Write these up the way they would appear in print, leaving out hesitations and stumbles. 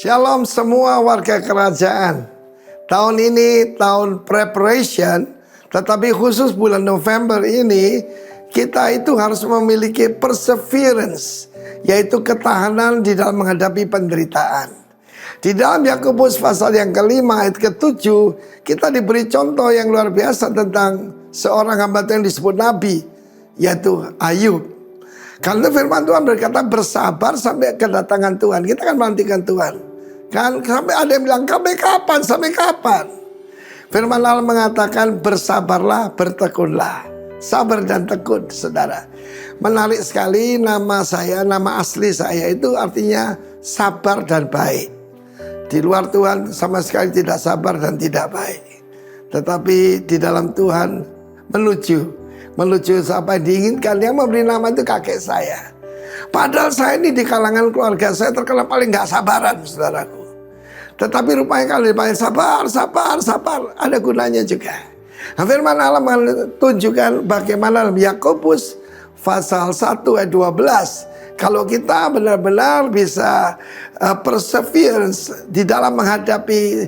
Shalom semua warga kerajaan. Tahun ini tahun preparation, tetapi khusus bulan November ini kita itu harus memiliki perseverance, yaitu ketahanan di dalam menghadapi penderitaan. Di dalam Yakobus pasal yang kelima ayat ke-7 kita diberi contoh yang luar biasa tentang seorang hamba Tuhan yang disebut Nabi, yaitu Ayub. Karena firman Tuhan berkata bersabar sampai kedatangan Tuhan. Kita kan menantikan Tuhan. Kan sampai ada yang bilang sampai kapan? Sampai kapan? Firman Allah mengatakan bersabarlah, bertekunlah. Sabar dan tekun, saudara. Menarik sekali nama saya, nama asli saya itu artinya sabar dan baik. Di luar Tuhan sama sekali tidak sabar dan tidak baik. Tetapi di dalam Tuhan menuju apa yang diinginkan. Yang memberi nama itu kakek saya. Padahal saya ini di kalangan keluarga saya terkenal paling gak sabaran, saudaraku. Tetapi rupanya kalau dipanggil sabar, ada gunanya juga. Firman Allah menunjukkan bagaimana dalam Yakobus pasal 1 ayat 12. Kalau kita benar-benar bisa perseverance di dalam menghadapi,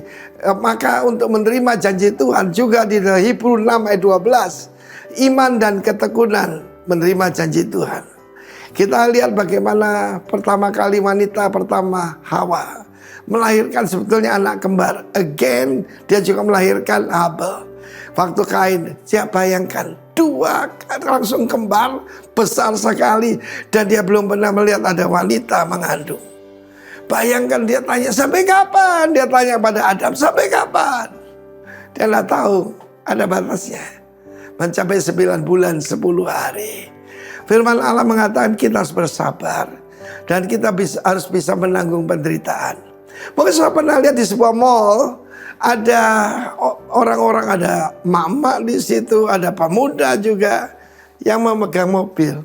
maka untuk menerima janji Tuhan juga di Hebrew 6 ayat 12. Iman dan ketekunan menerima janji Tuhan. Kita lihat bagaimana pertama kali wanita pertama Hawa melahirkan sebetulnya anak kembar. Again dia juga melahirkan Abel. Waktu Kain, siapa bayangkan 2 langsung kembar besar sekali. Dan dia belum pernah melihat ada wanita mengandung. Bayangkan dia tanya sampai kapan. Dia tanya pada Adam sampai kapan. Dia tidak tahu ada batasnya. Mencapai 9 bulan 10 hari. Firman Allah mengatakan kita harus bersabar. Dan kita harus bisa menanggung penderitaan. Mungkin saya pernah lihat di sebuah mall. Ada orang-orang, ada mama di situ. Ada pemuda juga yang memegang mobil.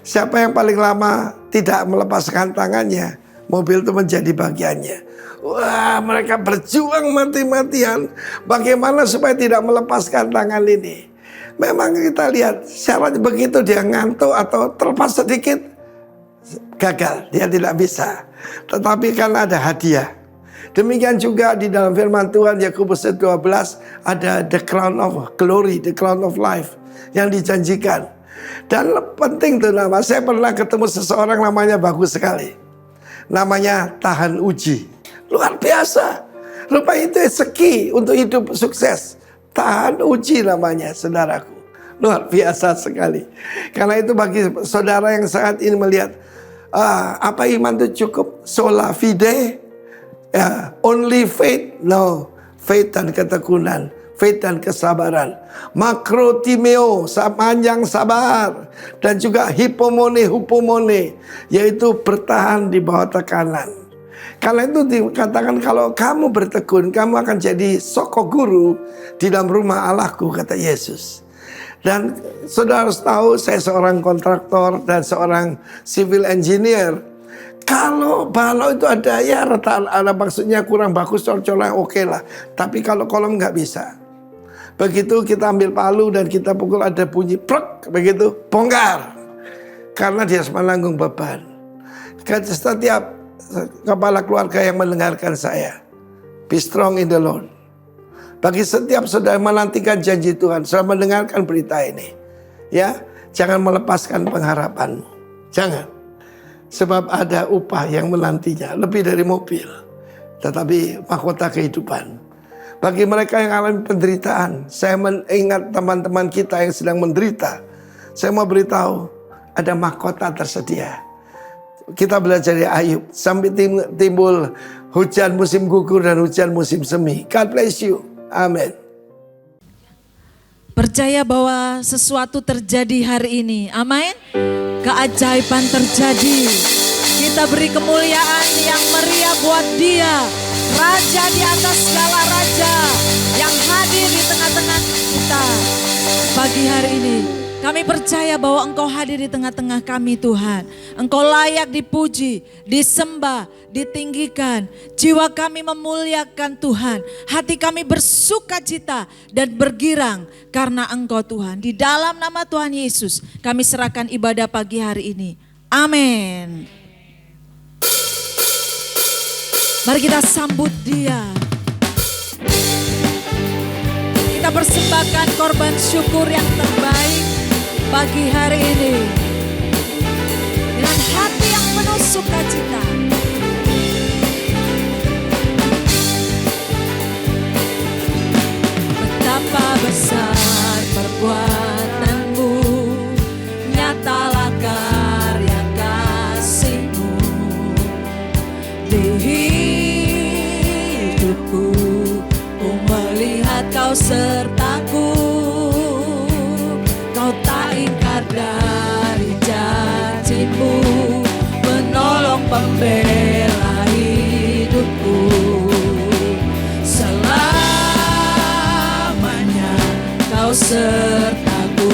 Siapa yang paling lama tidak melepaskan tangannya, mobil itu menjadi bagiannya. Wah, mereka berjuang mati-matian. Bagaimana supaya tidak melepaskan tangan ini. Memang kita lihat syaratnya begitu dia ngantuk atau terlepas sedikit, gagal, dia tidak bisa. Tetapi kan ada hadiah. Demikian juga di dalam firman Tuhan Yakobus 12 ada the crown of glory, the crown of life yang dijanjikan. Dan penting tuh nama, saya pernah ketemu seseorang namanya bagus sekali. Namanya tahan uji. Luar biasa. Rupanya itu seki untuk hidup sukses. Tahan uji namanya, saudaraku. Luar biasa sekali. Karena itu bagi saudara yang saat ini melihat, apa iman itu cukup sola fide, only faith, no, faith dan ketekunan, faith dan kesabaran, makrotimeo, panjang sabar, dan juga hupomone, yaitu bertahan di bawah tekanan. Karena itu dikatakan kalau kamu bertekun, kamu akan jadi soko guru di dalam rumah Allahku, kata Yesus. Dan saudara harus tahu saya seorang kontraktor dan seorang civil engineer. Kalau balau itu ada ya retak, ada maksudnya kurang bagus, cor-coran oke lah. Tapi kalau kolom nggak bisa. Begitu kita ambil palu dan kita pukul ada bunyi plek, begitu bongkar. Karena dia harus menanggung beban. Setiap kepala keluarga yang mendengarkan saya, be strong in the Lord. Bagi setiap saudara menantikan janji Tuhan, saudara mendengarkan berita ini, ya, jangan melepaskan pengharapanmu. Jangan. Sebab ada upah yang menantinya, lebih dari mobil, tetapi mahkota kehidupan. Bagi mereka yang alami penderitaan, saya mengingat teman-teman kita yang sedang menderita. Saya mau beritahu, ada mahkota tersedia. Kita belajar dari Ayub sampai timbul hujan musim gugur dan hujan musim semi. God bless you. Amin. Percaya bahwa sesuatu terjadi hari ini. Amin. Keajaiban terjadi. Kita beri kemuliaan yang meriah buat Dia, Raja di atas segala raja yang hadir di tengah-tengah kita. Pagi hari ini kami percaya bahwa Engkau hadir di tengah-tengah kami, Tuhan. Engkau layak dipuji, disembah, ditinggikan. Jiwa kami memuliakan Tuhan. Hati kami bersukacita dan bergirang karena Engkau, Tuhan. Di dalam nama Tuhan Yesus kami serahkan ibadah pagi hari ini. Amin. Mari kita sambut Dia. Kita persembahkan korban syukur yang terbaik pagi hari ini. Dengan hati yang penuh sukacita. Betapa besar perbuatanmu, nyatalah karya kasih-Mu di hidupku. Ku melihat Kau sertaku, Kau tak ingkar dari janji-Mu, menolong pembela hidupku. Selamanya Kau sertaku.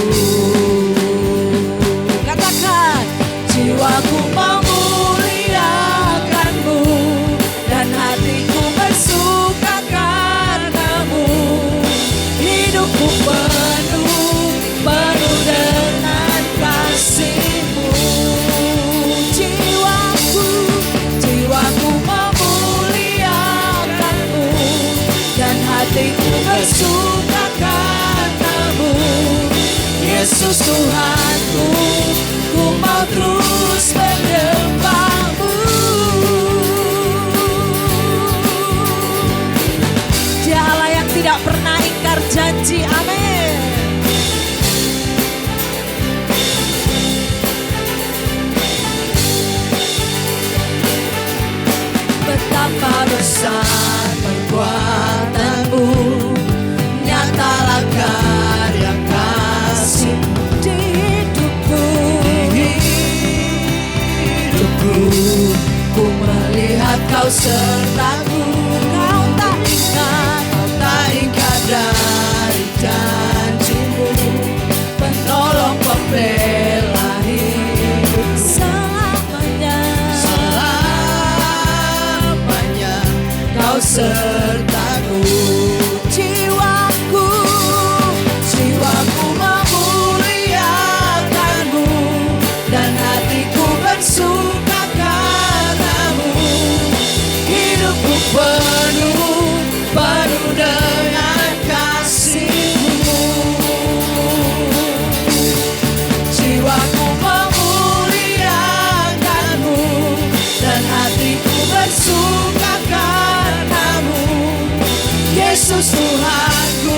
Katakan, jiwaku memuliakan-Mu dan hatiku bersuka karena-Mu. Hidupku penuh dengan kasih-Mu. Jiwaku memuliakan-Mu dan hatiku bersuka karena-Mu. Yesus Tuhanku, ku mau terus menyembah-Mu. Dia Allah yang tidak pernah ingkar janji. Amin. Betapa besar perbuatan-Mu, nyatalah karya kasih-Mu di hidupku. Ku melihat Kau sertaku, Kau tak ingkar dari janji-Mu, penolong pembela hidup. Selamanya Kau sertaku. Jiwaku memuliakan-Mu dan hatiku bersuka karena-Mu. Hidupku penuh dengan kasih-Mu. Jiwaku memuliakan-Mu dan hatiku bersuka karena-Mu. Yesus Tuhanku,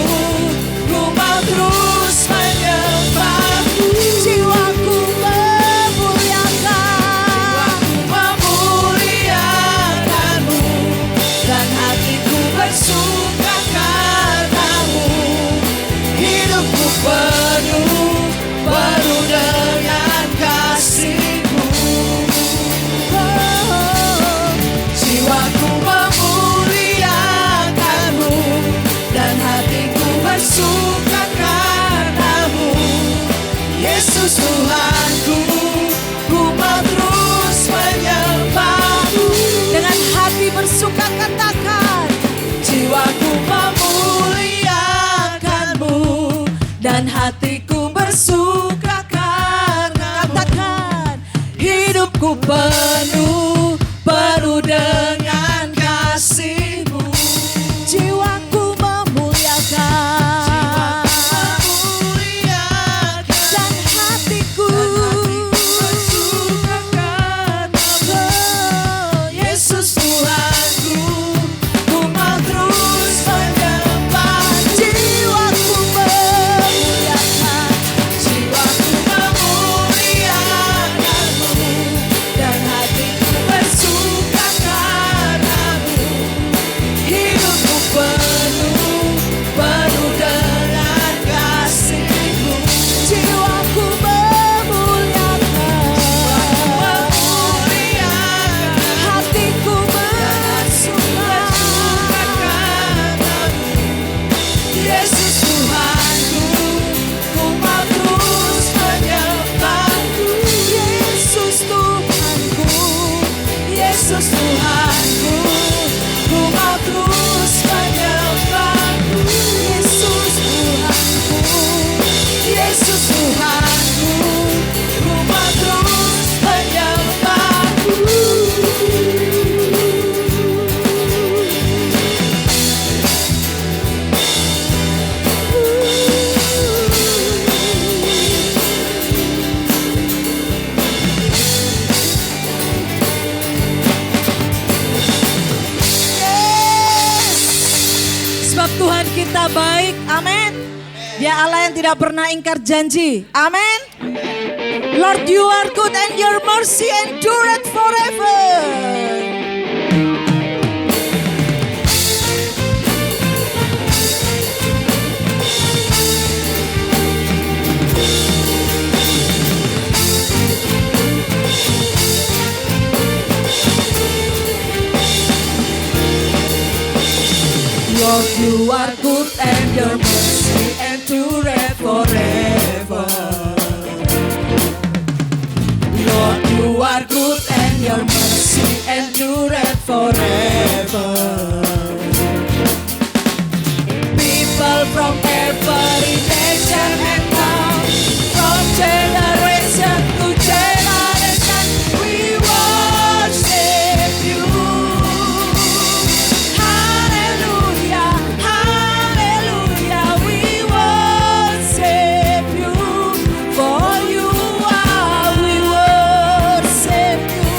ku mau terus menyembah-Mu. Jiwaku memuliakan-Mu dan hatiku bersuka karena-Mu. Hidupku penuh dengan kasih-Mu. Jiwaku memuliakan-Mu dan hatiku bersuka karena-Mu. Yesus Tuhanku, ku mau terus menyembah-Mu. Dengan hati bersuka katakan, jiwaku memuliakan-Mu dan hatiku bersuka karena. Katakan, hidupku penuh dengan kasih-Mu. Jiwaku memuliakan dan hatiku bersuka karena-Mu. Yesus Tuhanku, ku mau terus menyembah. Jiwaku memuliakan, jiwaku memuliakan-Mu dan hatiku Dia Allah yang tidak pernah ingkar janji. Amin. Lord, you are good and your mercy endureth forever. Lord, you are good and your mercy endureth forever. Lord, you are good and your mercy endureth forever. People from every nation and tongue, from generation to generation, we worship you. Hallelujah, hallelujah, we worship you. For you are, we worship you.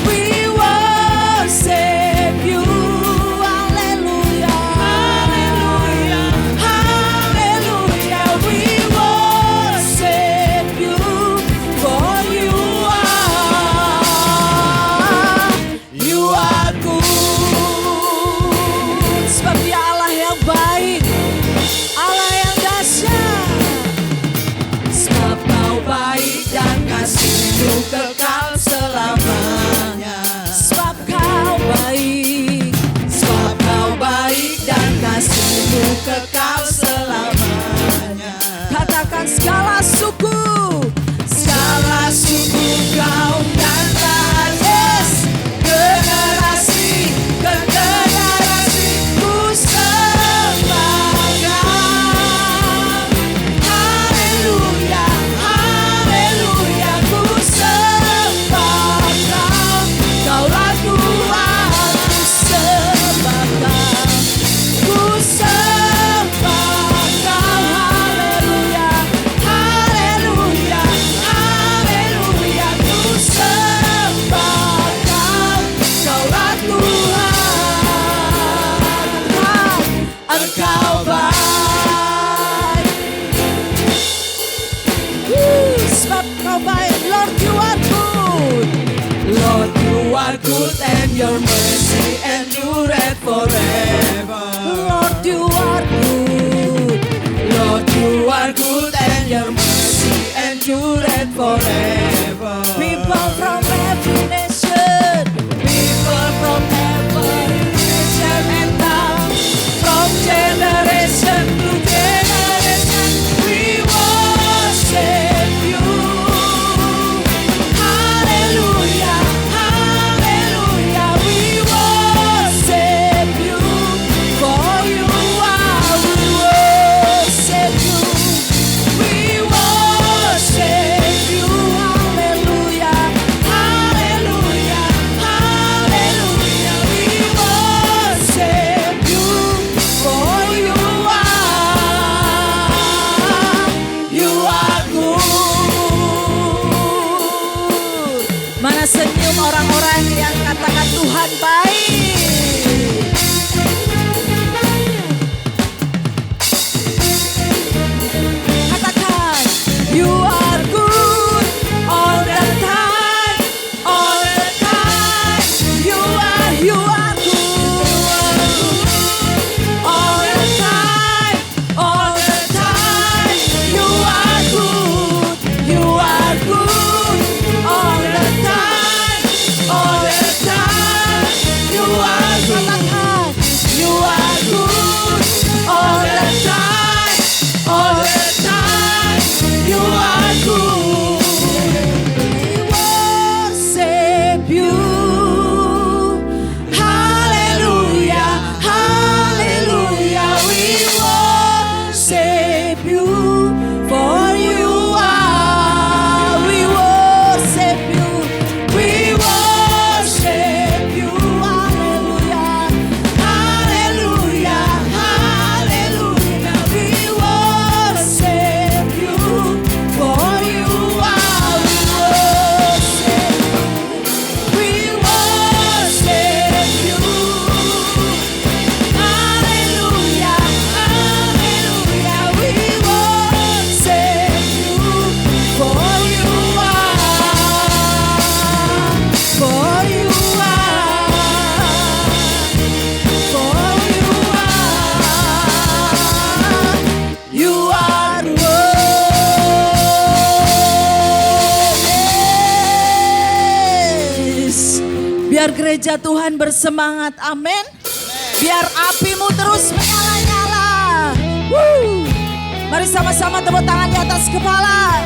We worship you. Hallelujah, hallelujah, hallelujah, we worship you. For you are good. Sebab Dia Allah yang baik, Allah yang dahsyat. Sebab Kau baik dan kasih-Mu kekal selamanya. Sebab Kau baik, sebab Kau baik dan kasih-Mu kekal selamanya. Katakan segala suku kaum dan rajas, generasi ke generasi ku sembah Kau. Haleluya, haleluya, ku sembah Kau. Kaulah Tuhan, ku sembah Kau. Ku sembah Kau. Haleluya, haleluya, haleluya, ku sembah Kau. Kaulah Tuhan, Engkau baik. Sebab Kau baik, Lord, you are good. Lord, you are good and your mercy endureth forever. Lord, you are good. Lord, you are good and your mercy endureth forever. People from every nation, people from every nation and tongue, from generation to generation, we worship you. Hallelujah, hallelujah, we worship you. For you are, we worship you. We worship you. Hallelujah, hallelujah, hallelujah, we worship you. For you are good. Mana senyum orang-orang yang katakan Tuhan baik. Katakan, you are good all the time, all the time. You are good all the time, all the time. You are good all the time, all the time. gereja Tuhan bersemangat, amin. Biar apimu terus menyala-nyala. Mari sama-sama tepuk tangan di atas kepala.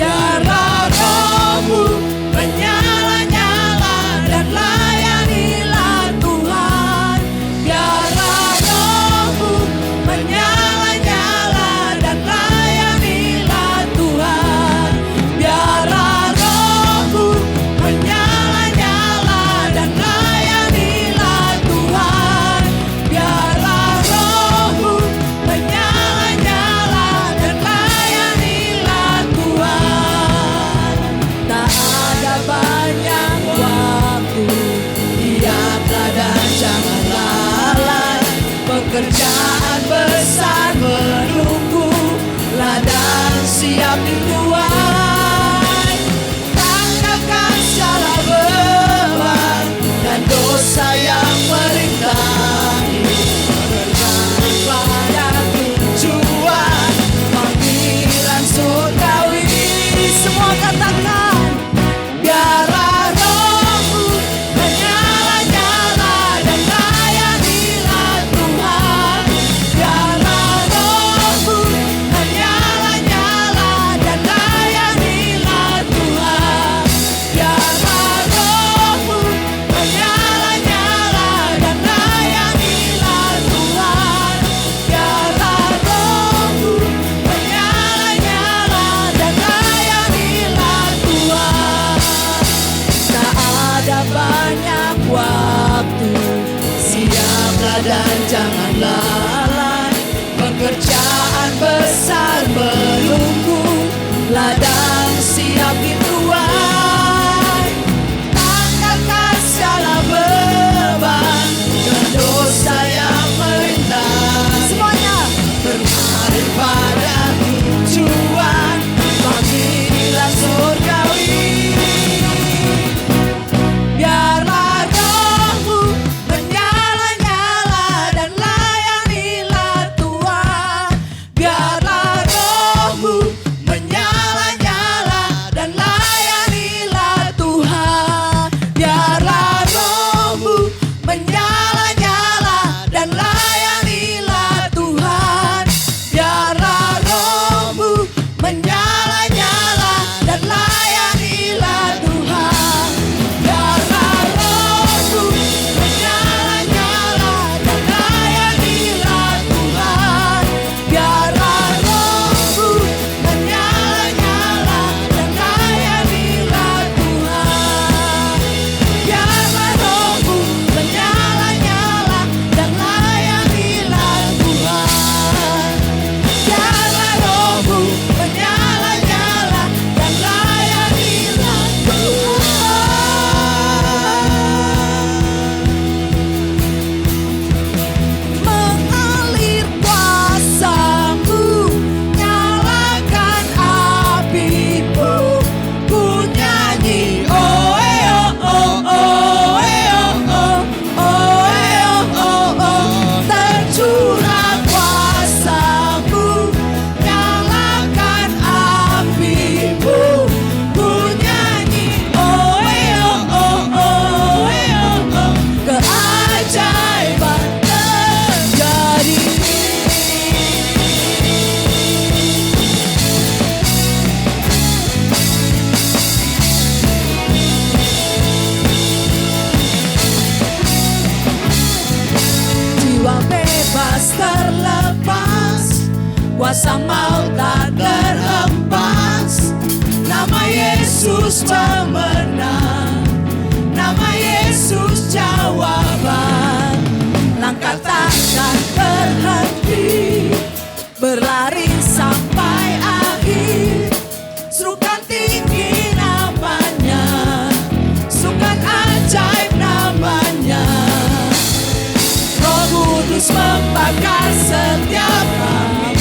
Biarlah rohmu menyala-nyala dan layanilah Tuhan. Biarlah rohmu menyala-nyala dan layanilah Tuhan. Biarlah rohmu menyala-nyala dan layanilah Tuhan. Biarlah rohmu menyala-nyala dan layanilah Tuhan. Tak ada banyak waktu, diamlah dan jangan lalai. Pekerjaan besar menunggu, ladang siap dituai. Tanggalkan segala beban dan dosa yang merintangi. Berjalan pada tujuan, panggilan surgawi. Semua katakan, biarlah rohmu menyala-nyala dan layanilah Tuhan. Biarlah rohmu menyala-nyala dan layanilah Tuhan. Biarlah rohmu menyala-nyala dan layanilah Tuhan. Biarlah rohmu menyala-nyala dan layanilah Tuhan. Tak ada banyak waktu, siaplah dan jangan lalai. Pekerjaan besar menunggu, ladang siap dituai. Tanggalkan segala beban dan dosa yang melintas. Semuanya berlari pada tujuan, panggilan surgawi. Biarlah rohmu menyala-nyala dan layanilah Tuhan. Biarlah rohmu menyala-nyala dan layanilah Tuhan. Biarlah rohmu menyala-nyala dan layanilah Tuhan. Biarlah rohmu menyala-nyala dan layanilah Tuhan. Biarlah rohmu menyala-nyala dan layanilah Tuhan. Biarlah rohmu menyala-nyala dan layanilah Tuhan. Biarlah rohmu menyala-nyala dan layanilah Tuhan. Biarlah rohmu menyala-nyala dan layanilah Tuhan. Mengalir kuasamu, nyalakan apimu, ku nyanyi oh oh oh oh oh oh. Tercurah kuasamu, nyalakan apimu, ku nyanyi oh oh oh. Keajaiban terjadi. Jiwa bebas terlepas, kuasa maut tak terhempas. Nama Yesus pemenang, nama Yesus jawaban. Langkah takkan berhenti, berlari sampai akhir. Serukan tinggi namanya, serukan ajaib namanya. Roh Kudus membakar setiap hal.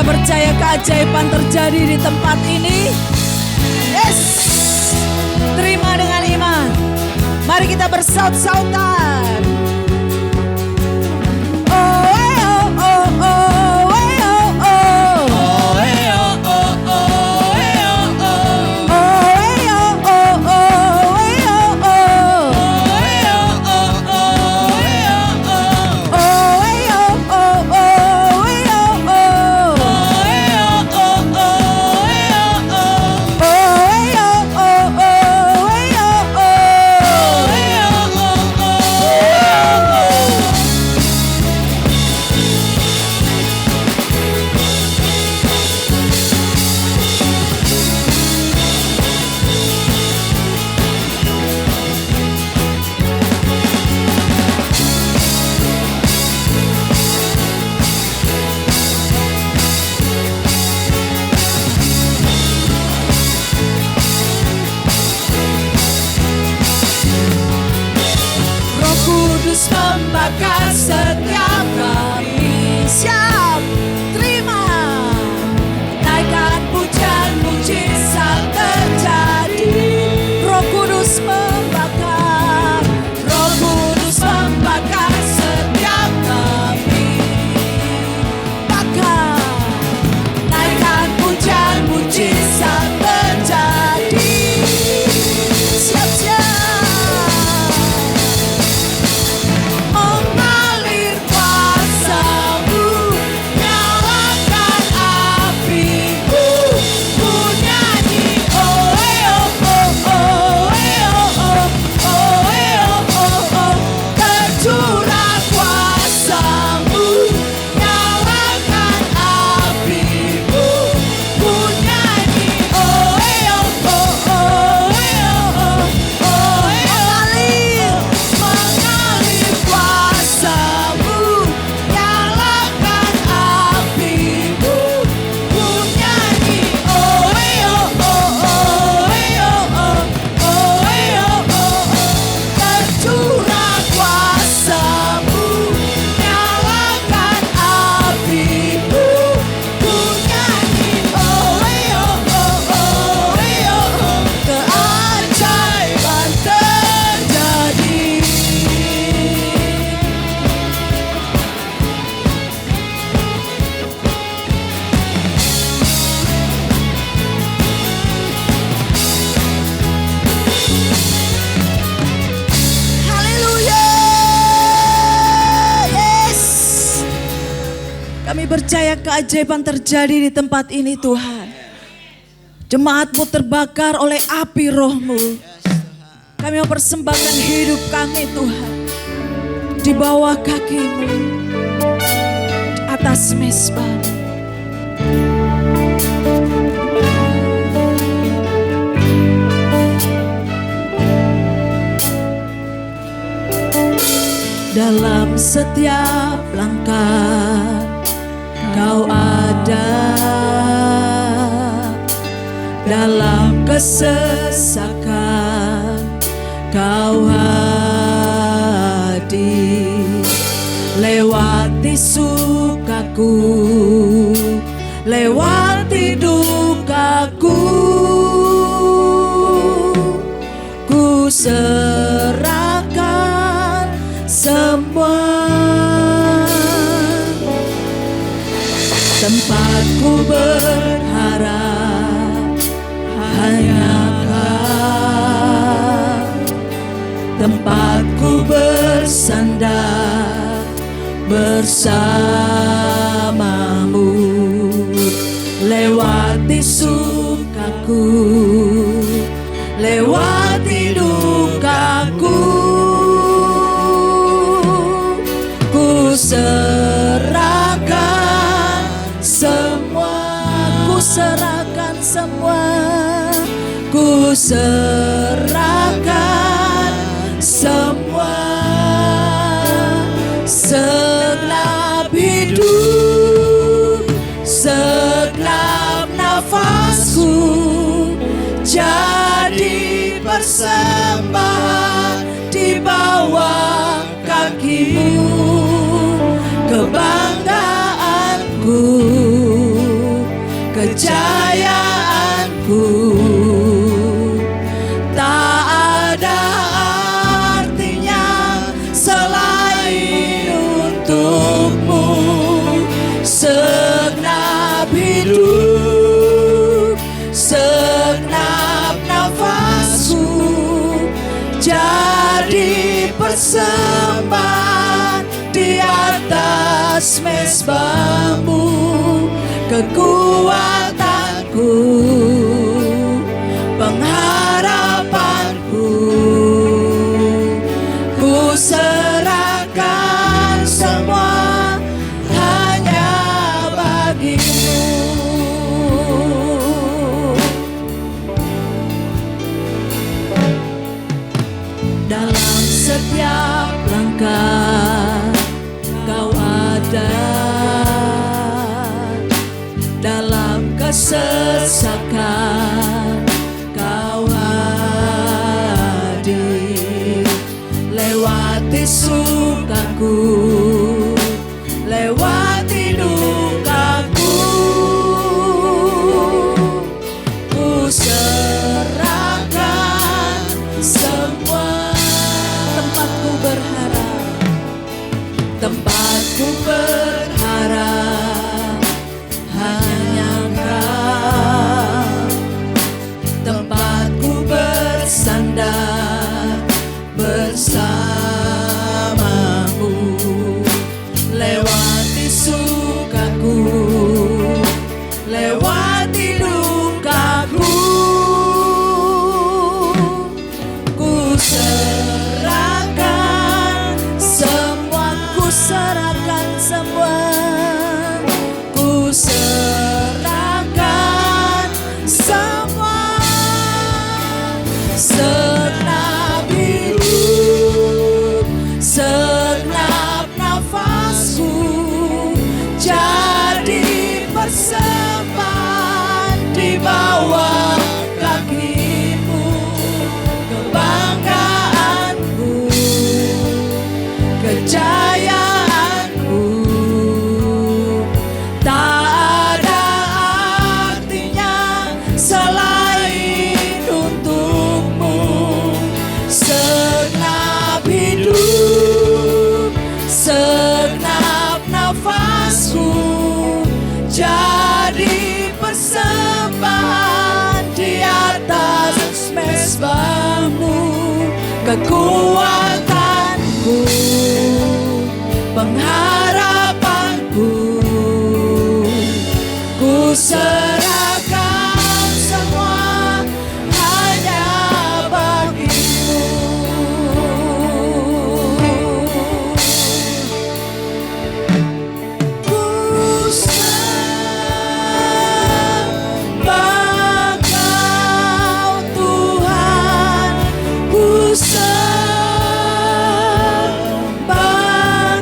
percaya keajaiban terjadi di tempat ini. Yes, terima dengan iman. Mari kita bersaut-sautan. Oh, oh, oh, oh, oh, oh, oh. Membakar setiap kami siap terima. Naikkan pujian mujizat terjadi. Roh Kudus membakar, Roh Kudus membakar setiap kami. bakar. Naikkan pujian mujizat terjadi. Siap-siap. Mengalir kuasa-Mu, nyalakan api-Mu, ku nyanyi oh oh oh oh oh oh oh oh. Tercurah kuasa-Mu, nyalakan api-Mu, ku nyanyi oh oh oh oh oh. Mengalir kuasa-Mu, nyalakan api-Mu, ku nyanyi oh oh oh oh. Tercurah kuasa-Mu, nyalakan api-Mu, ku nyanyi oh oh. Keajaiban terjadi. Haleluya. Yes. Kami percaya keajaiban terjadi di tempat ini Tuhan. Jemaat-Mu terbakar oleh api Roh-Mu. Kami mau persembahkan hidup kami Tuhan. Di bawah kaki-Mu. Di atas mezbah. Dalam setiap langkah Kau ada, dalam kesesakan Kau hadir. Lewati sukaku, lewati dukaku, ku serahkan semua. Tempatku berharap hanya Kau, tempatku bersandar bersamamu. Lewati sukaku, lewati dukaku, ku serahkan semua, ku serahkan semua, ku serahkan semua. Segenap hidup, segenap nafasku jadi persembahan di bawah kaki-Mu. Kebanggaanku bersembah di atas mezbahmu, kekuatanku, pengharapanku, ku serahkan semua hanya bagimu. Dalam setiap langkah Kau ada, dalam kesesakan Kau hadir, lewati sukaku, lewati dukaku, ku serahkan semua. Tempatku berharap, tempatku berharap hanya Kau, tempatku bersandar bersamamu, lewati sukaku, lewati dukaku, ku serahkan semua, ku serahkan semua, ku serahkan semua. Segenap hidup, segenap nafasku jadi persembahan di bawah kakimu, kebanggaanku, kejayaanku, tak ada artinya selain untukmu. Segenap hidup, segenap nafasku jadi persembahan di atas mezbahmu, kekuatanku, pengharapanku, ku serahkan semua hanya bagimu. Ku sembah Kau Tuhan, ku sembah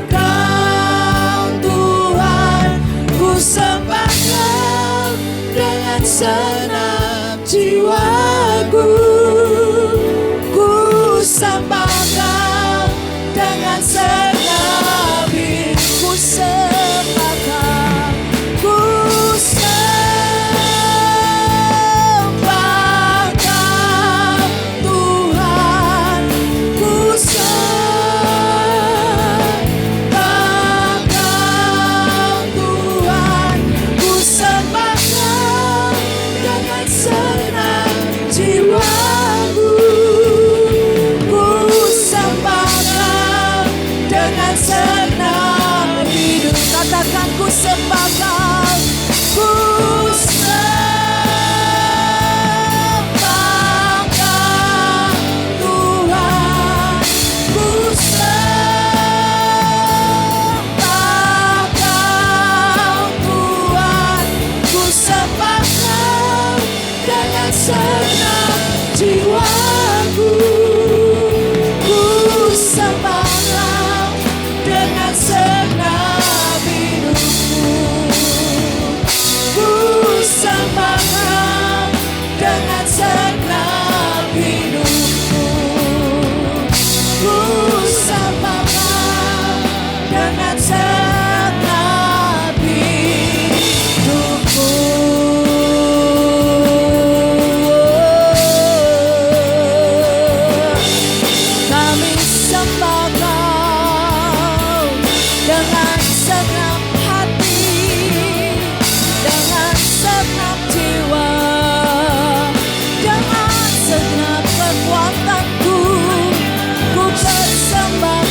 Kau Tuhan, ku sembah Kau dengan segenap jiwaku, ku sembah Kau dengan segenap hidupku, sembah Kau, ku sembah Kau Tuhan, ku sembah Kau Tuhan, ku sembah Kau dengan segenap jiwaku, ku sembah Kau dengan segenap hidup. Katakan ku sembah Kau, ku sembah Kau Tuhan, ku sembah Kau Tuhan, ku sembah Kau dengan segenap jiwaku, ku sembah Kau dengan segenap hidupku, ku sembah Kau dengan segenap hidupku, ku sembah Kau dengan segenap hidupku. Kami sembah Kau dengan segenap hati, dengan segenap jiwa, dengan segenap kekuatanku, ku bersembah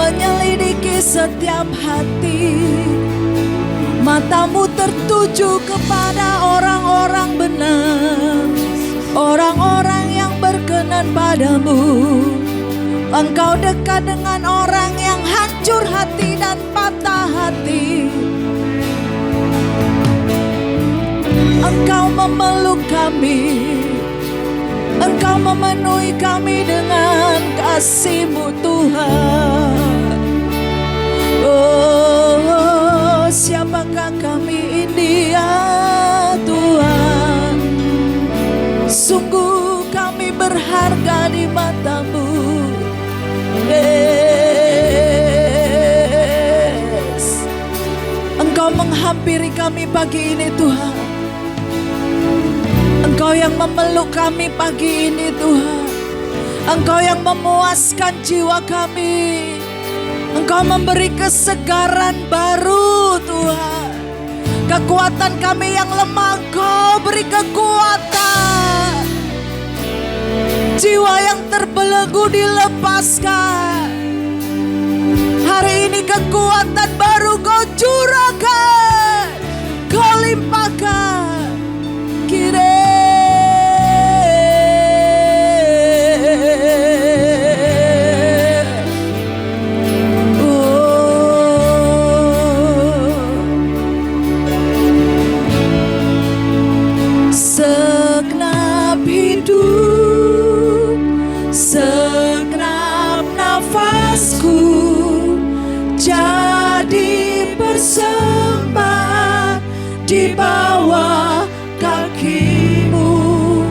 menyelidiki setiap hati. Matamu tertuju kepada orang-orang benar, orang-orang yang berkenan padamu. Engkau dekat dengan orang yang hancur hati dan patah hati. Engkau memeluk kami, Engkau memenuhi kami dengan kasih-Mu Tuhan. Oh, siapakah kami ini ya Tuhan? Sungguh kami berharga di mata-Mu. Yes. Engkau menghampiri kami pagi ini Tuhan. Engkau yang memeluk kami pagi ini Tuhan. Engkau yang memuaskan jiwa kami. Engkau memberi kesegaran baru Tuhan. Kekuatan kami yang lemah Engkau beri kekuatan. Jiwa yang terbelenggu dilepaskan. Hari ini kekuatan baru Kau curahkan, Kau limpahkan. Kire sembah di bawah kaki-Mu,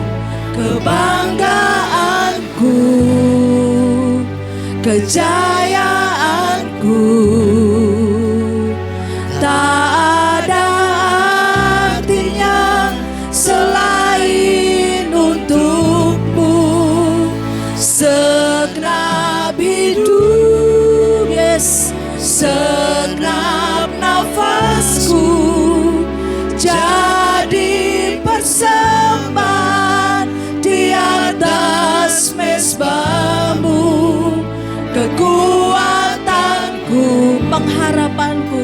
kebanggaanku, kejayaanku. Tak ada artinya selain untuk-Mu. Segenap hidup, yes, segenap nafasku jadi persembahan di atas mezbah-Mu. Kekuatanku, pengharapanku,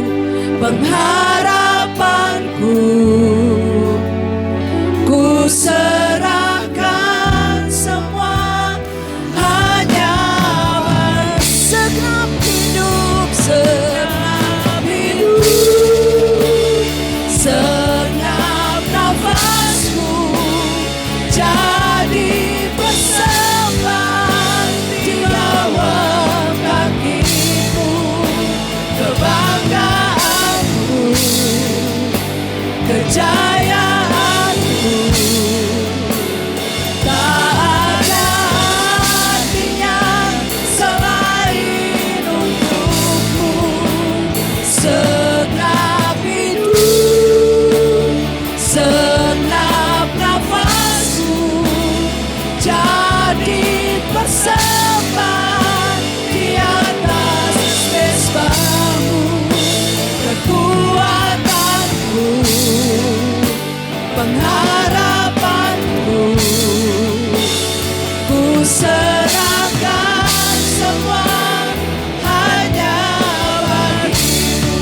pengharapanku, ku serahkan semua hanya segenap hidup, segenap hidup, segenap nafasku jadi persembahan di bawah kaki-Mu. Kebanggaanku, kejayaanku, tak ada artinya selain untuk-Mu. Segenap hidup, segenap nafasku jadi persembahan di atas mezbah-Mu. Kekuatanku, pengharapanku, ku serahkan semua hanya bagi-Mu.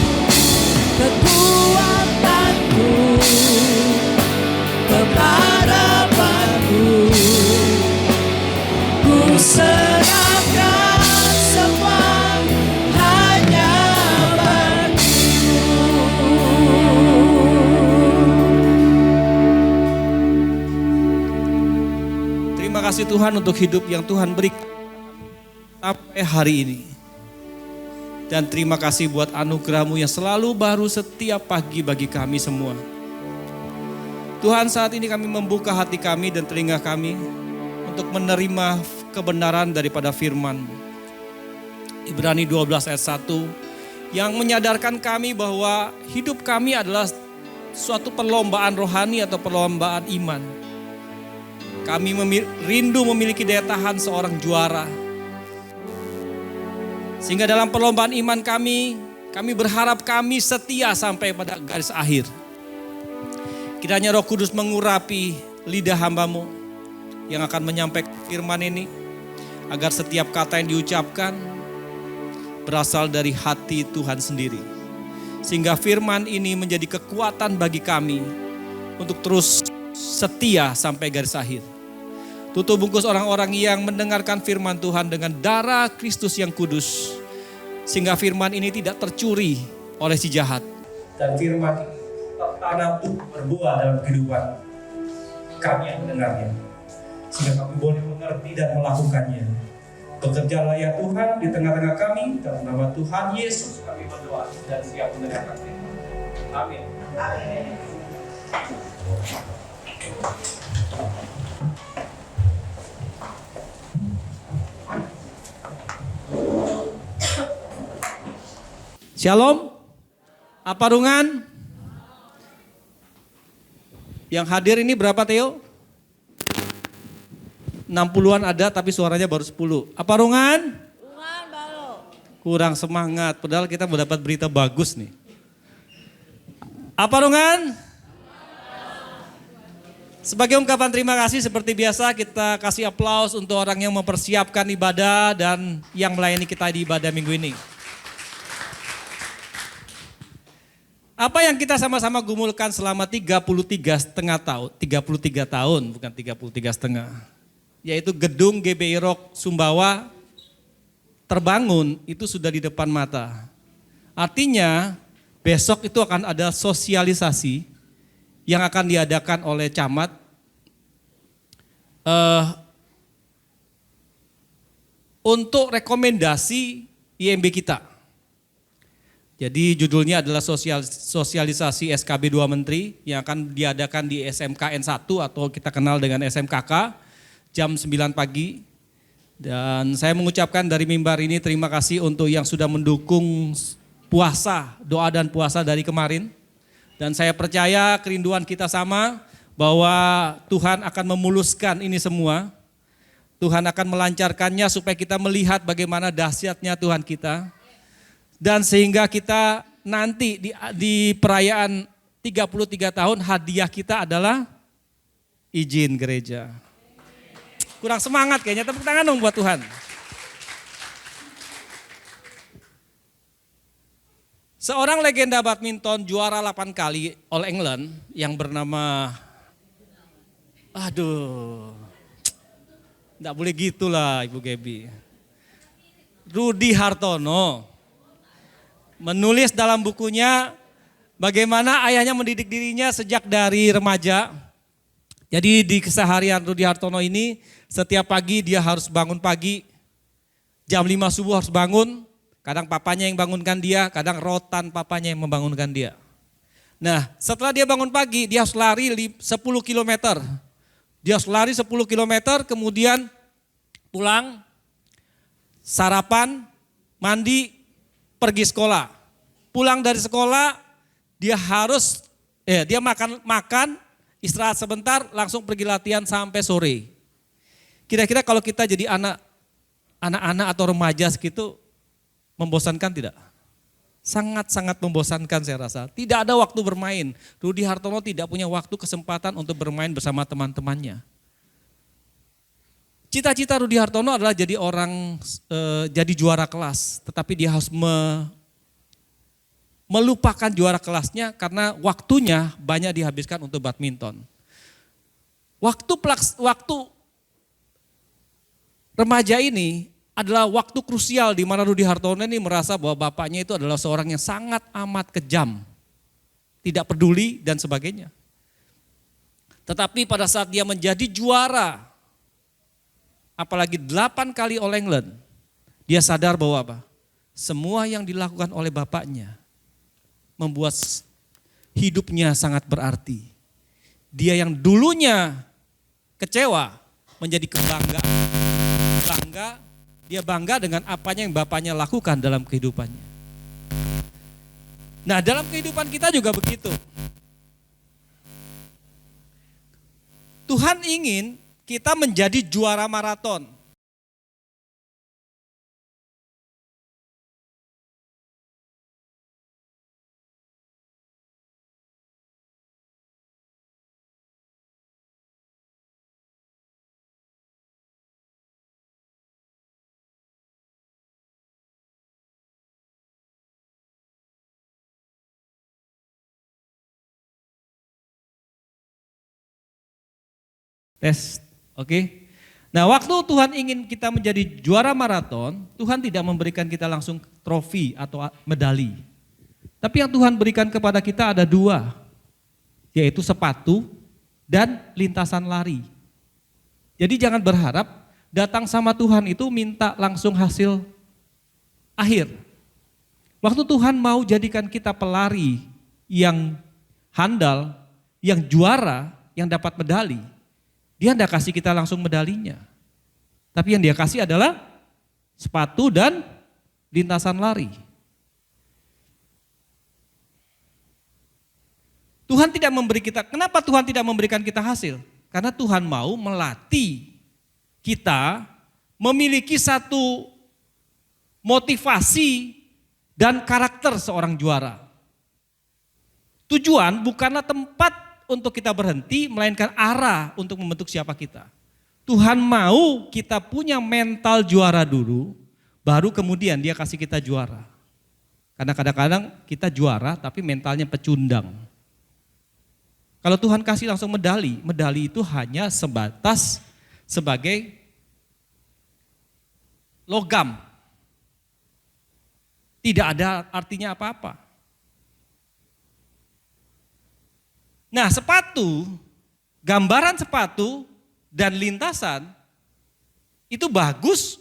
Kekuatanku, pengharapanku, ku serahkan semua hanya bagi-Mu. Terima kasih Tuhan untuk hidup yang Tuhan berikan sampai hari ini. Dan terima kasih buat anugerah-Mu yang selalu baru setiap pagi bagi kami semua. Tuhan, saat ini kami membuka hati kami dan telinga kami untuk menerima kebenaran daripada firman-Mu. Ibrani 12 ayat 1 yang menyadarkan kami bahwa hidup kami adalah suatu perlombaan rohani atau perlombaan iman. Kami rindu memiliki daya tahan seorang juara. Sehingga dalam perlombaan iman kami berharap kami setia sampai pada garis akhir. Kiranya Roh Kudus mengurapi lidah hamba-Mu yang akan menyampaikan firman ini. Agar setiap kata yang diucapkan berasal dari hati Tuhan sendiri. Sehingga firman ini menjadi kekuatan bagi kami untuk terus setia sampai garis akhir. Tutup bungkus orang-orang yang mendengarkan firman Tuhan dengan darah Kristus yang kudus. Sehingga firman ini tidak tercuri oleh si jahat. Dan firman ini tertanam untuk berbuah dalam kehidupan kami yang mendengarnya. Sehingga kami boleh mengerti dan melakukannya. Bekerjalah ya Tuhan di tengah-tengah kami. Dalam nama Tuhan Yesus kami berdoa dan siap mendengarkan firman. Amin. Amin. Shalom. Apa rungan? Yang hadir ini berapa Theo? 60-an ada tapi suaranya baru 10. Apa rungan? Rungan baru. Kurang semangat, padahal kita mendapat berita bagus nih. Apa rungan? Sebagai ungkapan terima kasih seperti biasa kita kasih aplaus untuk orang yang mempersiapkan ibadah dan yang melayani kita di ibadah minggu ini. Apa yang kita sama-sama gumulkan selama 33 tahun, bukan 33 setengah. Yaitu gedung GBI Rock Sumbawa terbangun itu sudah di depan mata. Artinya besok itu akan ada sosialisasi yang akan diadakan oleh camat untuk rekomendasi IMB kita. Jadi judulnya adalah sosialisasi SKB 2 Menteri yang akan diadakan di SMKN 1 atau kita kenal dengan SMKK jam 9 pagi. Dan saya mengucapkan dari mimbar ini terima kasih untuk yang sudah mendukung puasa, doa dan puasa dari kemarin. Dan saya percaya kerinduan kita sama bahwa Tuhan akan memuluskan ini semua. Tuhan akan melancarkannya supaya kita melihat bagaimana dahsyatnya Tuhan kita. Dan sehingga kita nanti di perayaan 33 tahun hadiah kita adalah izin gereja. Kurang semangat kayaknya, tepuk tangan dong buat Tuhan. Seorang legenda badminton juara 8 kali All England yang bernama, enggak boleh gitulah Ibu Gebi. Rudi Hartono menulis dalam bukunya bagaimana ayahnya mendidik dirinya sejak dari remaja. Jadi di keseharian Rudi Hartono ini setiap pagi dia harus bangun pagi, jam 5 subuh harus bangun. Kadang papanya yang bangunkan dia, kadang rotan papanya yang membangunkan dia. Nah setelah dia bangun pagi dia harus lari 10 km. Dia harus lari 10 km kemudian pulang, sarapan, mandi, pergi sekolah. Pulang dari sekolah dia harus dia makan, istirahat sebentar, langsung pergi latihan sampai sore. Kira-kira kalau kita jadi anak-anak atau remaja segitu membosankan tidak? Sangat-sangat membosankan saya rasa. Tidak ada waktu bermain. Rudi Hartono tidak punya waktu kesempatan untuk bermain bersama teman-temannya. Cita-cita Rudi Hartono adalah jadi juara kelas, tetapi dia harus melupakan juara kelasnya karena waktunya banyak dihabiskan untuk badminton. Waktu remaja ini adalah waktu krusial di mana Rudi Hartono ini merasa bahwa bapaknya itu adalah seorang yang sangat amat kejam, tidak peduli dan sebagainya. Tetapi pada saat dia menjadi juara, apalagi 8 kali All England, dia sadar bahwa apa? Semua yang dilakukan oleh bapaknya membuat hidupnya sangat berarti. Dia yang dulunya kecewa menjadi kebanggaan. Dia bangga dengan apanya yang bapaknya lakukan dalam kehidupannya. Nah, dalam kehidupan kita juga begitu. Tuhan ingin kita menjadi juara maraton. Tes, oke. Nah, waktu Tuhan ingin kita menjadi juara maraton, Tuhan tidak memberikan kita langsung trofi atau medali. Tapi yang Tuhan berikan kepada kita ada dua, yaitu sepatu dan lintasan lari. Jadi jangan berharap datang sama Tuhan itu minta langsung hasil akhir. Waktu Tuhan mau jadikan kita pelari yang handal, yang juara, yang dapat medali, Dia tidak kasih kita langsung medalinya. Tapi yang Dia kasih adalah sepatu dan lintasan lari. Tuhan tidak memberi kita, kenapa Tuhan tidak memberikan kita hasil? Karena Tuhan mau melatih kita memiliki satu motivasi dan karakter seorang juara. Tujuan bukanlah tempat untuk kita berhenti, melainkan arah untuk membentuk siapa kita. Tuhan mau kita punya mental juara dulu, baru kemudian Dia kasih kita juara. Karena kadang-kadang kita juara tapi mentalnya pecundang. Kalau Tuhan kasih langsung medali, medali itu hanya sebatas sebagai logam. Tidak ada artinya apa-apa. Nah, sepatu, gambaran sepatu dan lintasan itu bagus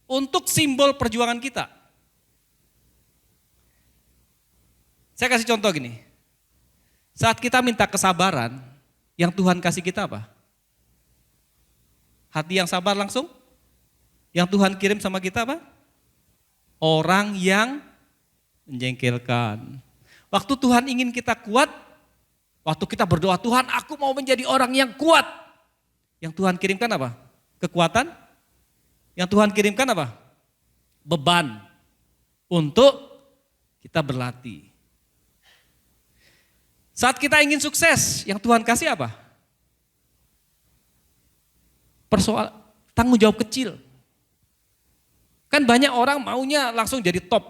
untuk simbol perjuangan kita. Saya kasih contoh gini. Saat kita minta kesabaran, yang Tuhan kasih kita apa? Hati yang sabar langsung? Yang Tuhan kirim sama kita apa? Orang yang menjengkelkan. Waktu Tuhan ingin kita kuat, waktu kita berdoa, Tuhan aku mau menjadi orang yang kuat. Yang Tuhan kirimkan apa? Kekuatan. Yang Tuhan kirimkan apa? Beban. Untuk kita berlatih. Saat kita ingin sukses, yang Tuhan kasih apa? Tanggung jawab kecil. Kan banyak orang maunya langsung jadi top,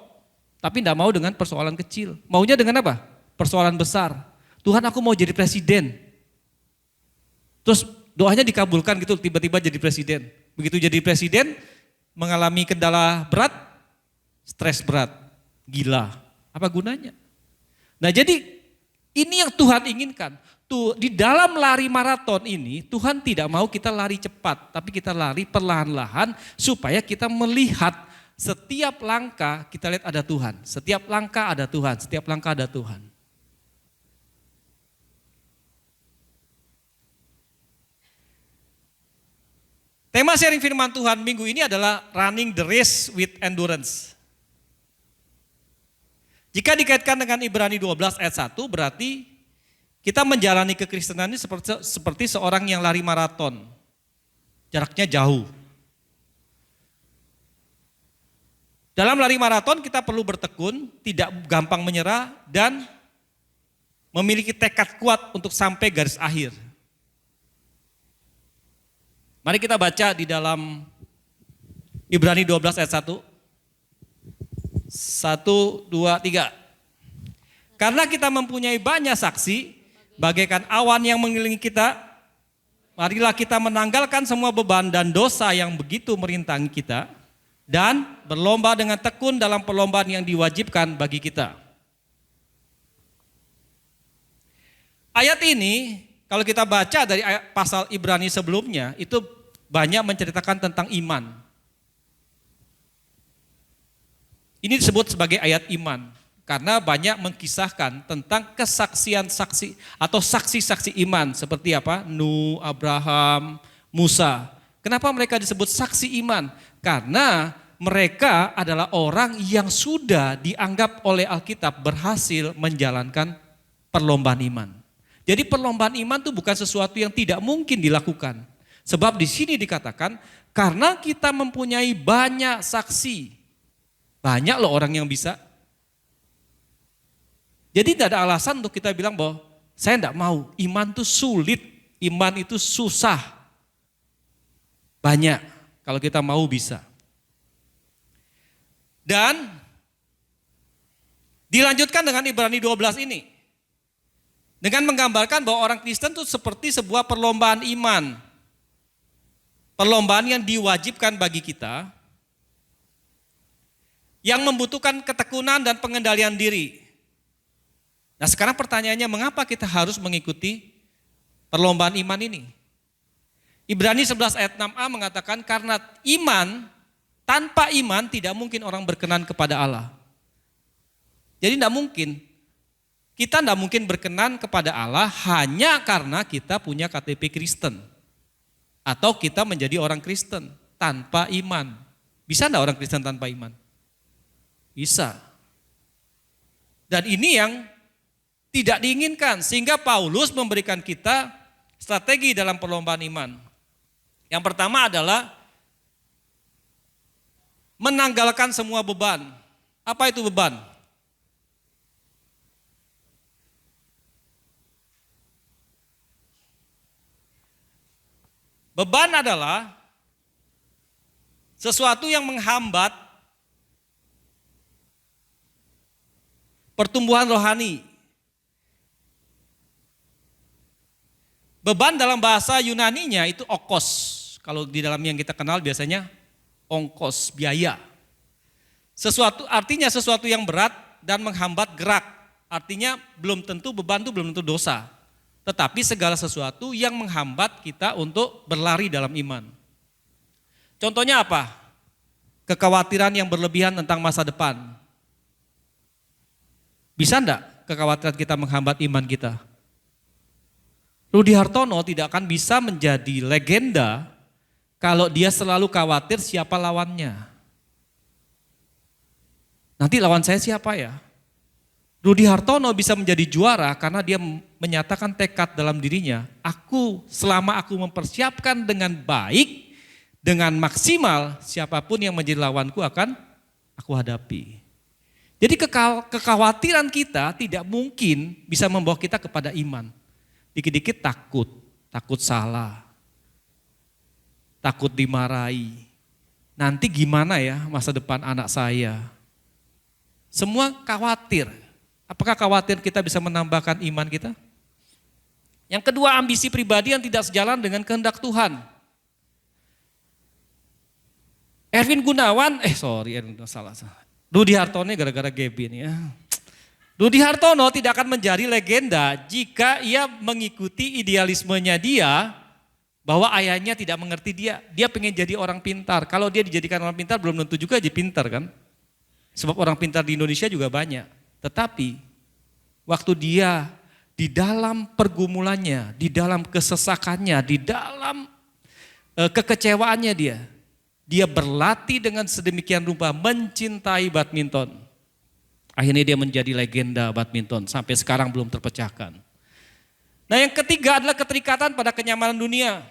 tapi tidak mau dengan persoalan kecil. Maunya dengan apa? Persoalan besar. Tuhan aku mau jadi presiden. Terus doanya dikabulkan gitu, tiba-tiba jadi presiden. Begitu jadi presiden, mengalami kendala berat, stres berat, gila. Apa gunanya? Nah jadi ini yang Tuhan inginkan. Tuh, di dalam lari maraton ini Tuhan tidak mau kita lari cepat, tapi kita lari perlahan-lahan supaya kita melihat setiap langkah kita lihat ada Tuhan. Setiap langkah ada Tuhan, setiap langkah ada Tuhan. Tema sharing firman Tuhan minggu ini adalah running the race with endurance. Jika dikaitkan dengan Ibrani 12 ayat 1 berarti kita menjalani kekristenan ini seperti seorang yang lari maraton. Jaraknya jauh. Dalam lari maraton kita perlu bertekun, tidak gampang menyerah dan memiliki tekad kuat untuk sampai garis akhir. Mari kita baca di dalam Ibrani 12 ayat 1. 1, 2, 3. Karena kita mempunyai banyak saksi, bagaikan awan yang mengelilingi kita, marilah kita menanggalkan semua beban dan dosa yang begitu merintangi kita, dan berlomba dengan tekun dalam perlombaan yang diwajibkan bagi kita. Ayat ini, kalau kita baca dari pasal Ibrani sebelumnya, itu banyak menceritakan tentang iman. Ini disebut sebagai ayat iman karena banyak mengkisahkan tentang kesaksian saksi atau saksi-saksi iman seperti apa? Nuh, Abraham, Musa. Kenapa mereka disebut saksi iman? Karena mereka adalah orang yang sudah dianggap oleh Alkitab berhasil menjalankan perlombaan iman. Jadi perlombaan iman itu bukan sesuatu yang tidak mungkin dilakukan. Sebab di sini dikatakan karena kita mempunyai banyak saksi. Banyak loh orang yang bisa. Jadi tidak ada alasan untuk kita bilang bahwa saya tidak mau. Iman itu sulit, iman itu susah. Banyak, kalau kita mau bisa. Dan dilanjutkan dengan Ibrani 12 ini. Dengan menggambarkan bahwa orang Kristen itu seperti sebuah perlombaan iman. perlombaan yang diwajibkan bagi kita, yang membutuhkan ketekunan dan pengendalian diri. Nah sekarang pertanyaannya, mengapa kita harus mengikuti perlombaan iman ini? Ibrani 11 ayat 6a mengatakan, karena iman, tanpa iman tidak mungkin orang berkenan kepada Allah. Jadi tidak mungkin, kita tidak mungkin berkenan kepada Allah hanya karena kita punya KTP Kristen. Atau kita menjadi orang Kristen tanpa iman. Bisa tidak orang Kristen tanpa iman? Bisa. Dan ini yang tidak diinginkan, sehingga Paulus memberikan kita strategi dalam perlombaan iman. Yang pertama adalah menanggalkan semua beban. Apa itu beban? Beban adalah sesuatu yang menghambat pertumbuhan rohani. Beban dalam bahasa Yunaninya itu okos. Kalau di dalam yang kita kenal biasanya ongkos, biaya. Artinya sesuatu yang berat dan menghambat gerak. Artinya belum tentu beban itu belum tentu dosa. Tetapi segala sesuatu yang menghambat kita untuk berlari dalam iman. Contohnya apa? Kekhawatiran yang berlebihan tentang masa depan. Bisa enggak kekhawatiran kita menghambat iman kita? Rudi Hartono tidak akan bisa menjadi legenda kalau dia selalu khawatir siapa lawannya. Nanti lawan saya siapa ya? Rudi Hartono bisa menjadi juara karena dia menyatakan tekad dalam dirinya, selama aku mempersiapkan dengan baik, dengan maksimal, siapapun yang menjadi lawanku akan aku hadapi. Jadi kekhawatiran kita tidak mungkin bisa membawa kita kepada iman. Dikit-dikit takut salah, takut dimarahi. Nanti gimana ya masa depan anak saya? Semua khawatir. Apakah khawatir kita bisa menambahkan iman kita? Yang kedua, ambisi pribadi yang tidak sejalan dengan kehendak Tuhan. Rudi Hartono gara-gara Gaby ini ya. Rudi Hartono tidak akan menjadi legenda jika ia mengikuti idealismenya dia bahwa ayahnya tidak mengerti dia. Dia pengen jadi orang pintar. Kalau dia dijadikan orang pintar belum tentu juga jadi pintar kan. Sebab orang pintar di Indonesia juga banyak. Tetapi waktu dia di dalam pergumulannya, di dalam kesesakannya, di dalam kekecewaannya dia berlatih dengan sedemikian rupa mencintai badminton. Akhirnya dia menjadi legenda badminton sampai sekarang belum terpecahkan. Nah yang ketiga adalah keterikatan pada kenyamanan dunia.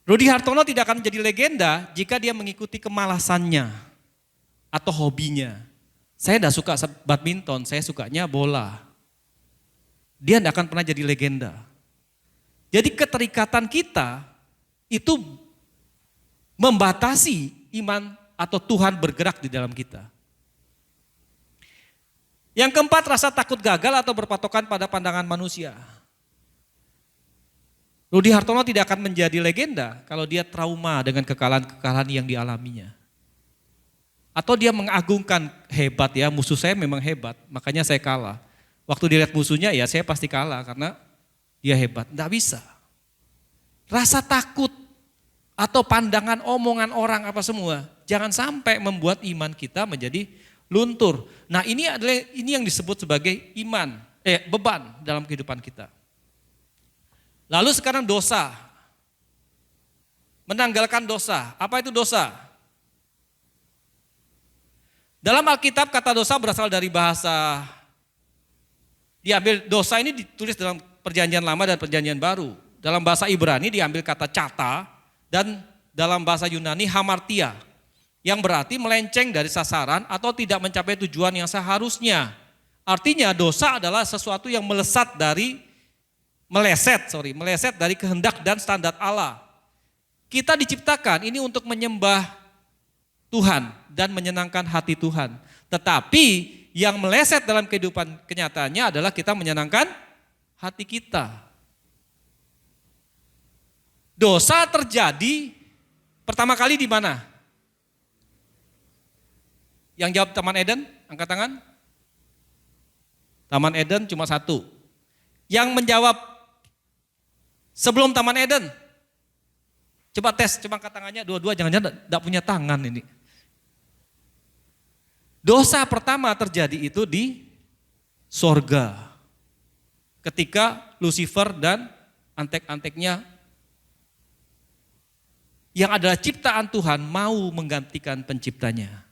Rudi Hartono tidak akan menjadi legenda jika dia mengikuti kemalasannya atau hobinya. Saya tidak suka badminton, saya sukanya bola. Dia tidak akan pernah jadi legenda. Jadi keterikatan kita itu membatasi iman atau Tuhan bergerak di dalam kita. Yang keempat, rasa takut gagal atau berpatokan pada pandangan manusia. Rudi Hartono tidak akan menjadi legenda kalau dia trauma dengan kekalahan-kekalahan yang dialaminya. Atau dia mengagungkan hebat ya, musuh saya memang hebat, makanya saya kalah. Waktu dilihat musuhnya ya saya pasti kalah karena dia hebat. Tidak bisa. Rasa takut atau pandangan omongan orang apa semua, jangan sampai membuat iman kita menjadi luntur. Nah ini yang disebut sebagai beban dalam kehidupan kita. Lalu sekarang dosa. Menanggalkan dosa. Apa itu dosa? Dalam Alkitab kata dosa berasal dari bahasa, diambil dosa ini ditulis dalam Perjanjian Lama dan Perjanjian Baru. Dalam bahasa Ibrani diambil kata cata dan dalam bahasa Yunani hamartia. Yang berarti melenceng dari sasaran atau tidak mencapai tujuan yang seharusnya. Artinya dosa adalah sesuatu yang meleset dari kehendak dan standar Allah. Kita diciptakan ini untuk menyembah Tuhan dan menyenangkan hati Tuhan. Tetapi yang meleset dalam kehidupan kenyataannya adalah kita menyenangkan hati kita. Dosa terjadi pertama kali di mana? Yang jawab Taman Eden, angkat tangan. Taman Eden cuma satu. Yang menjawab sebelum Taman Eden, coba tes, coba angkat tangannya, dua-dua jangan-jangan tidak punya tangan ini. Dosa pertama terjadi itu di sorga. Ketika Lucifer dan antek-anteknya yang adalah ciptaan Tuhan mau menggantikan penciptanya.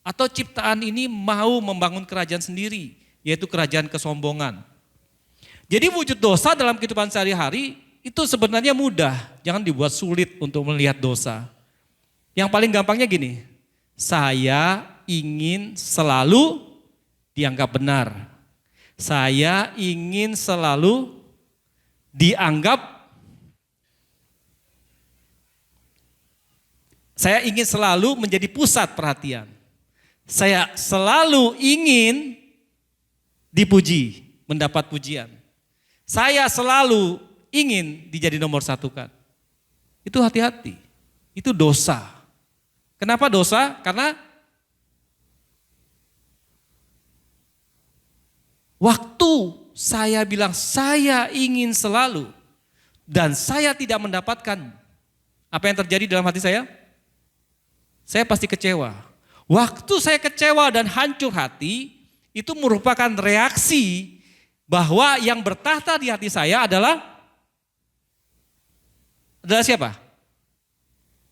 Atau ciptaan ini mau membangun kerajaan sendiri, yaitu kerajaan kesombongan. Jadi wujud dosa dalam kehidupan sehari-hari itu sebenarnya mudah, jangan dibuat sulit untuk melihat dosa. Yang paling gampangnya gini, saya ingin selalu dianggap benar. Saya ingin selalu dianggap, saya ingin selalu menjadi pusat perhatian. Saya selalu ingin dipuji, mendapat pujian. Saya selalu ingin dijadi nomor satu kan. Itu hati-hati, itu dosa. Kenapa dosa? Karena waktu saya bilang saya ingin selalu dan saya tidak mendapatkan, apa yang terjadi dalam hati saya? Saya pasti kecewa. Waktu saya kecewa dan hancur hati, itu merupakan reaksi bahwa yang bertahta di hati saya adalah siapa?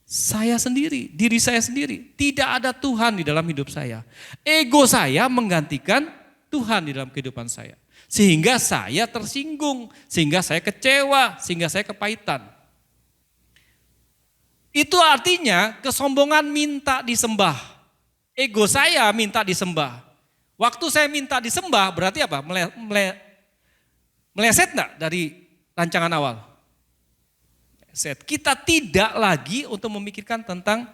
Saya sendiri, diri saya sendiri. Tidak ada Tuhan di dalam hidup saya. Ego saya menggantikan Tuhan di dalam kehidupan saya. Sehingga saya tersinggung, sehingga saya kecewa, sehingga saya kepahitan. Itu artinya kesombongan minta disembah. Ego saya minta disembah. Waktu saya minta disembah berarti apa? Meleset enggak dari rancangan awal? Meleset. Kita tidak lagi untuk memikirkan tentang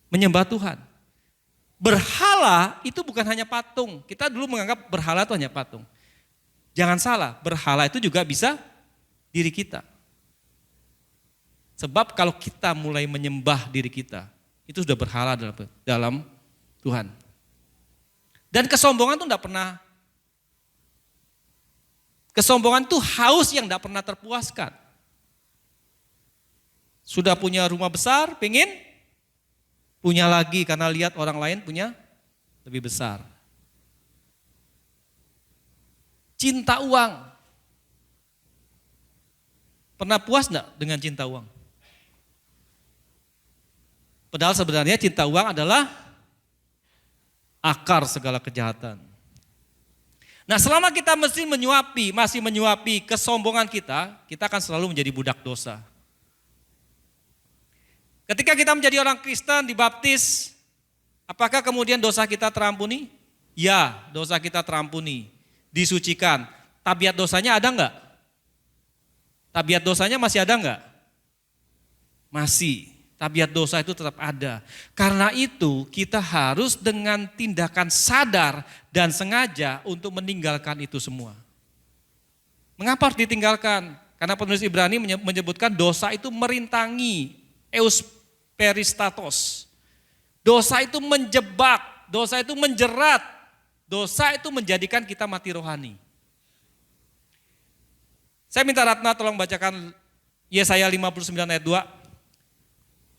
menyembah Tuhan. Berhala itu bukan hanya patung. Kita dulu menganggap berhala itu hanya patung. Jangan salah, berhala itu juga bisa diri kita. Sebab kalau kita mulai menyembah diri kita, itu sudah berhala dalam Tuhan. Dan kesombongan itu tidak pernah, kesombongan itu haus yang tidak pernah terpuaskan. Sudah punya rumah besar, pengen punya lagi karena lihat orang lain punya lebih besar. Cinta uang. Pernah puas enggak dengan cinta uang? Padahal sebenarnya cinta uang adalah akar segala kejahatan. Nah, selama kita masih menyuapi kesombongan kita akan selalu menjadi budak dosa. Ketika kita menjadi orang Kristen, dibaptis, apakah kemudian dosa kita terampuni? Ya, dosa kita terampuni, disucikan. Tabiat dosanya ada enggak? Tabiat dosanya masih ada enggak? Masih. Tabiat dosa itu tetap ada. Karena itu kita harus dengan tindakan sadar dan sengaja untuk meninggalkan itu semua. Mengapa harus ditinggalkan? Karena penulis Ibrani menyebutkan dosa itu merintangi, eusperistatos. Dosa itu menjebak, dosa itu menjerat, dosa itu menjadikan kita mati rohani. Saya minta Ratna tolong bacakan Yesaya 59 ayat 2.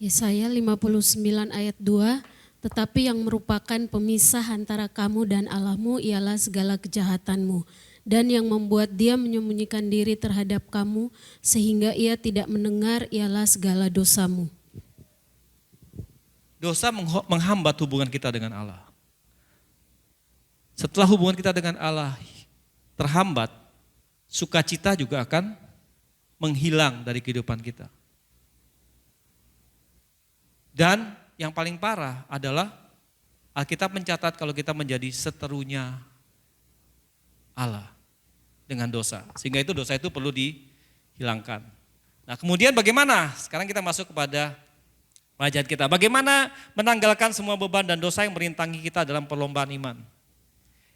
Yesaya 59 ayat 2, tetapi yang merupakan pemisah antara kamu dan Allahmu ialah segala kejahatanmu, dan yang membuat dia menyembunyikan diri terhadap kamu sehingga ia tidak mendengar ialah segala dosamu. Dosa menghambat hubungan kita dengan Allah. Setelah hubungan kita dengan Allah terhambat, sukacita juga akan menghilang dari kehidupan kita. Dan yang paling parah adalah Alkitab mencatat kalau kita menjadi seterunya Allah dengan dosa. Sehingga itu dosa itu perlu dihilangkan. Nah, kemudian bagaimana? Sekarang kita masuk kepada pelajaran kita. Bagaimana menanggalkan semua beban dan dosa yang merintangi kita dalam perlombaan iman?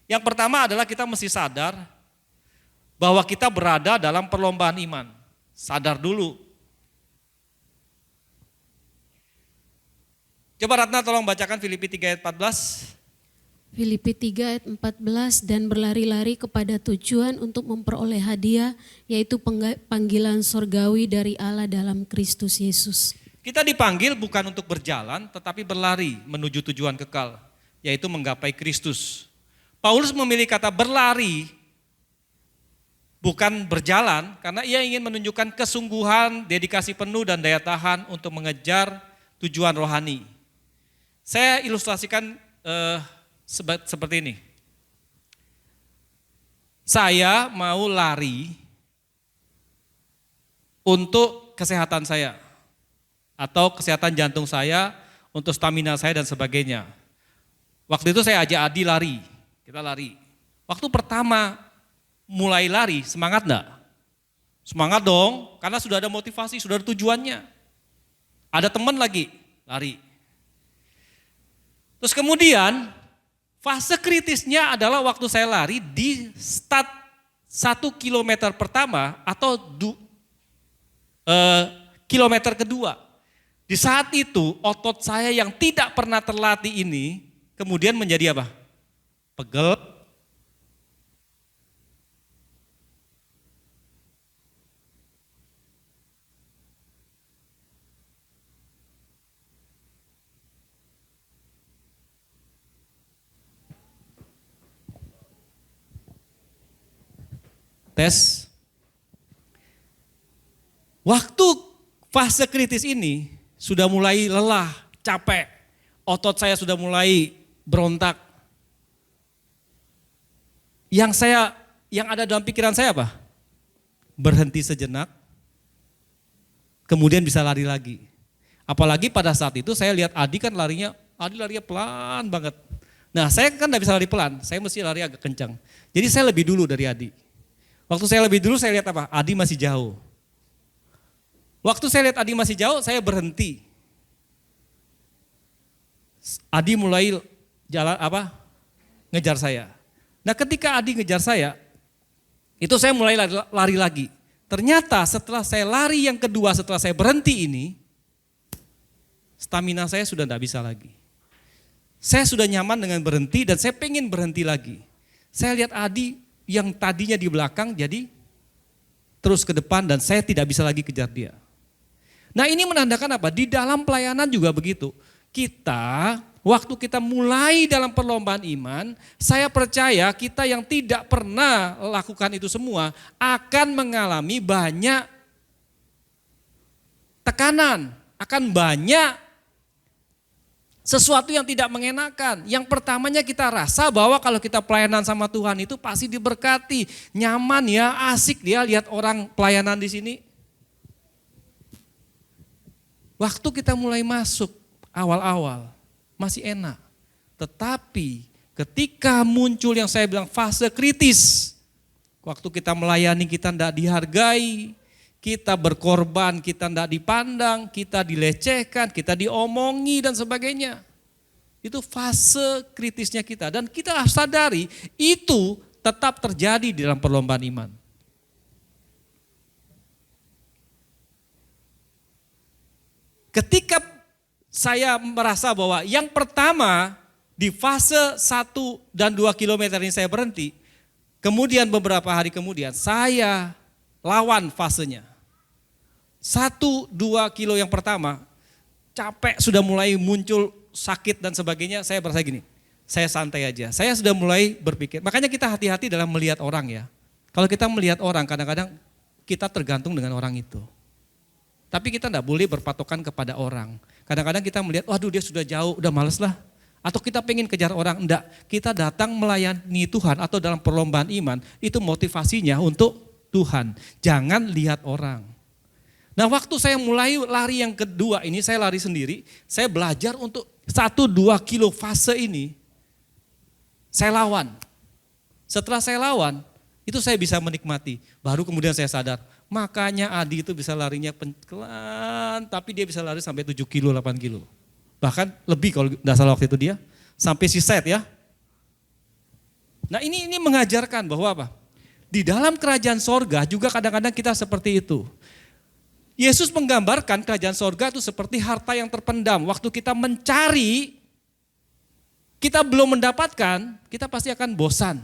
Yang pertama adalah kita mesti sadar bahwa kita berada dalam perlombaan iman. sadar dulu. Coba Ratna tolong bacakan Filipi 3 ayat 14. Filipi 3 ayat 14, dan berlari-lari kepada tujuan untuk memperoleh hadiah, yaitu panggilan sorgawi dari Allah dalam Kristus Yesus. Kita dipanggil bukan untuk berjalan, tetapi berlari menuju tujuan kekal, yaitu menggapai Kristus. Paulus memilih kata berlari, bukan berjalan, karena ia ingin menunjukkan kesungguhan, dedikasi penuh dan daya tahan untuk mengejar tujuan rohani. Saya ilustrasikan seperti ini. Saya mau lari untuk kesehatan saya atau kesehatan jantung saya, untuk stamina saya dan sebagainya. Waktu itu saya ajak Adi lari, kita lari. Waktu pertama mulai lari, semangat enggak? Semangat dong, karena sudah ada motivasi, sudah ada tujuannya. Ada teman lagi lari. Terus kemudian fase kritisnya adalah waktu saya lari di start 1 kilometer pertama atau kilometer kedua. Di saat itu otot saya yang tidak pernah terlatih ini kemudian menjadi apa? Pegel. Tes. Waktu fase kritis ini sudah mulai lelah, capek. Otot saya sudah mulai berontak. Yang ada dalam pikiran saya apa? Berhenti sejenak, kemudian bisa lari lagi. Apalagi pada saat itu saya lihat Adi larinya pelan banget. Nah saya kan gak bisa lari pelan, saya mesti lari agak kencang. Jadi saya lebih dulu dari Adi. Waktu saya lebih dulu saya lihat apa? Adi masih jauh. Waktu saya lihat Adi masih jauh, saya berhenti. Adi mulai ngejar saya. Nah ketika Adi ngejar saya, itu saya mulai lari lagi. Ternyata setelah saya lari yang kedua, setelah saya berhenti ini, stamina saya sudah tidak bisa lagi. Saya sudah nyaman dengan berhenti dan saya pengen berhenti lagi. Saya lihat Adi yang tadinya di belakang jadi terus ke depan dan saya tidak bisa lagi kejar dia. Nah ini menandakan apa? Di dalam pelayanan juga begitu. Waktu kita mulai dalam perlombaan iman, saya percaya kita yang tidak pernah lakukan itu semua akan mengalami banyak tekanan, akan banyak sesuatu yang tidak mengenakan. Yang pertamanya kita rasa bahwa kalau kita pelayanan sama Tuhan itu pasti diberkati, nyaman ya, asik dia lihat orang pelayanan di sini. Waktu kita mulai masuk awal-awal masih enak. Tetapi ketika muncul yang saya bilang fase kritis, waktu kita melayani kita tidak dihargai, kita berkorban, kita tidak dipandang, kita dilecehkan, kita diomongi dan sebagainya. Itu fase kritisnya kita dan kita harus sadari itu tetap terjadi di dalam perlombaan iman. Ketika saya merasa bahwa yang pertama di fase 1 dan 2 kilometer ini saya berhenti, kemudian beberapa hari kemudian saya lawan fasenya. 1-2 kilo yang pertama, capek sudah mulai muncul sakit dan sebagainya, saya merasa gini, saya santai aja. Saya sudah mulai berpikir, makanya kita hati-hati dalam melihat orang ya. Kalau kita melihat orang kadang-kadang kita tergantung dengan orang itu. Tapi kita enggak boleh berpatokan kepada orang. Kadang-kadang kita melihat, waduh dia sudah jauh, udah males lah. Atau kita pengen kejar orang, enggak. Kita datang melayani Tuhan atau dalam perlombaan iman, itu motivasinya untuk Tuhan. Jangan lihat orang. Nah waktu saya mulai lari yang kedua ini, saya lari sendiri, saya belajar untuk 1-2 kilo fase ini, saya lawan. Setelah saya lawan, itu saya bisa menikmati. Baru kemudian saya sadar, makanya Adi itu bisa larinya pelan, tapi dia bisa lari sampai 7 kilo, 8 kilo. Bahkan lebih kalau tidak salah waktu itu dia, sampai si set ya. Nah ini mengajarkan bahwa apa? Di dalam kerajaan sorga juga kadang-kadang kita seperti itu. Yesus menggambarkan kerajaan sorga itu seperti harta yang terpendam. Waktu kita mencari, kita belum mendapatkan, kita pasti akan bosan,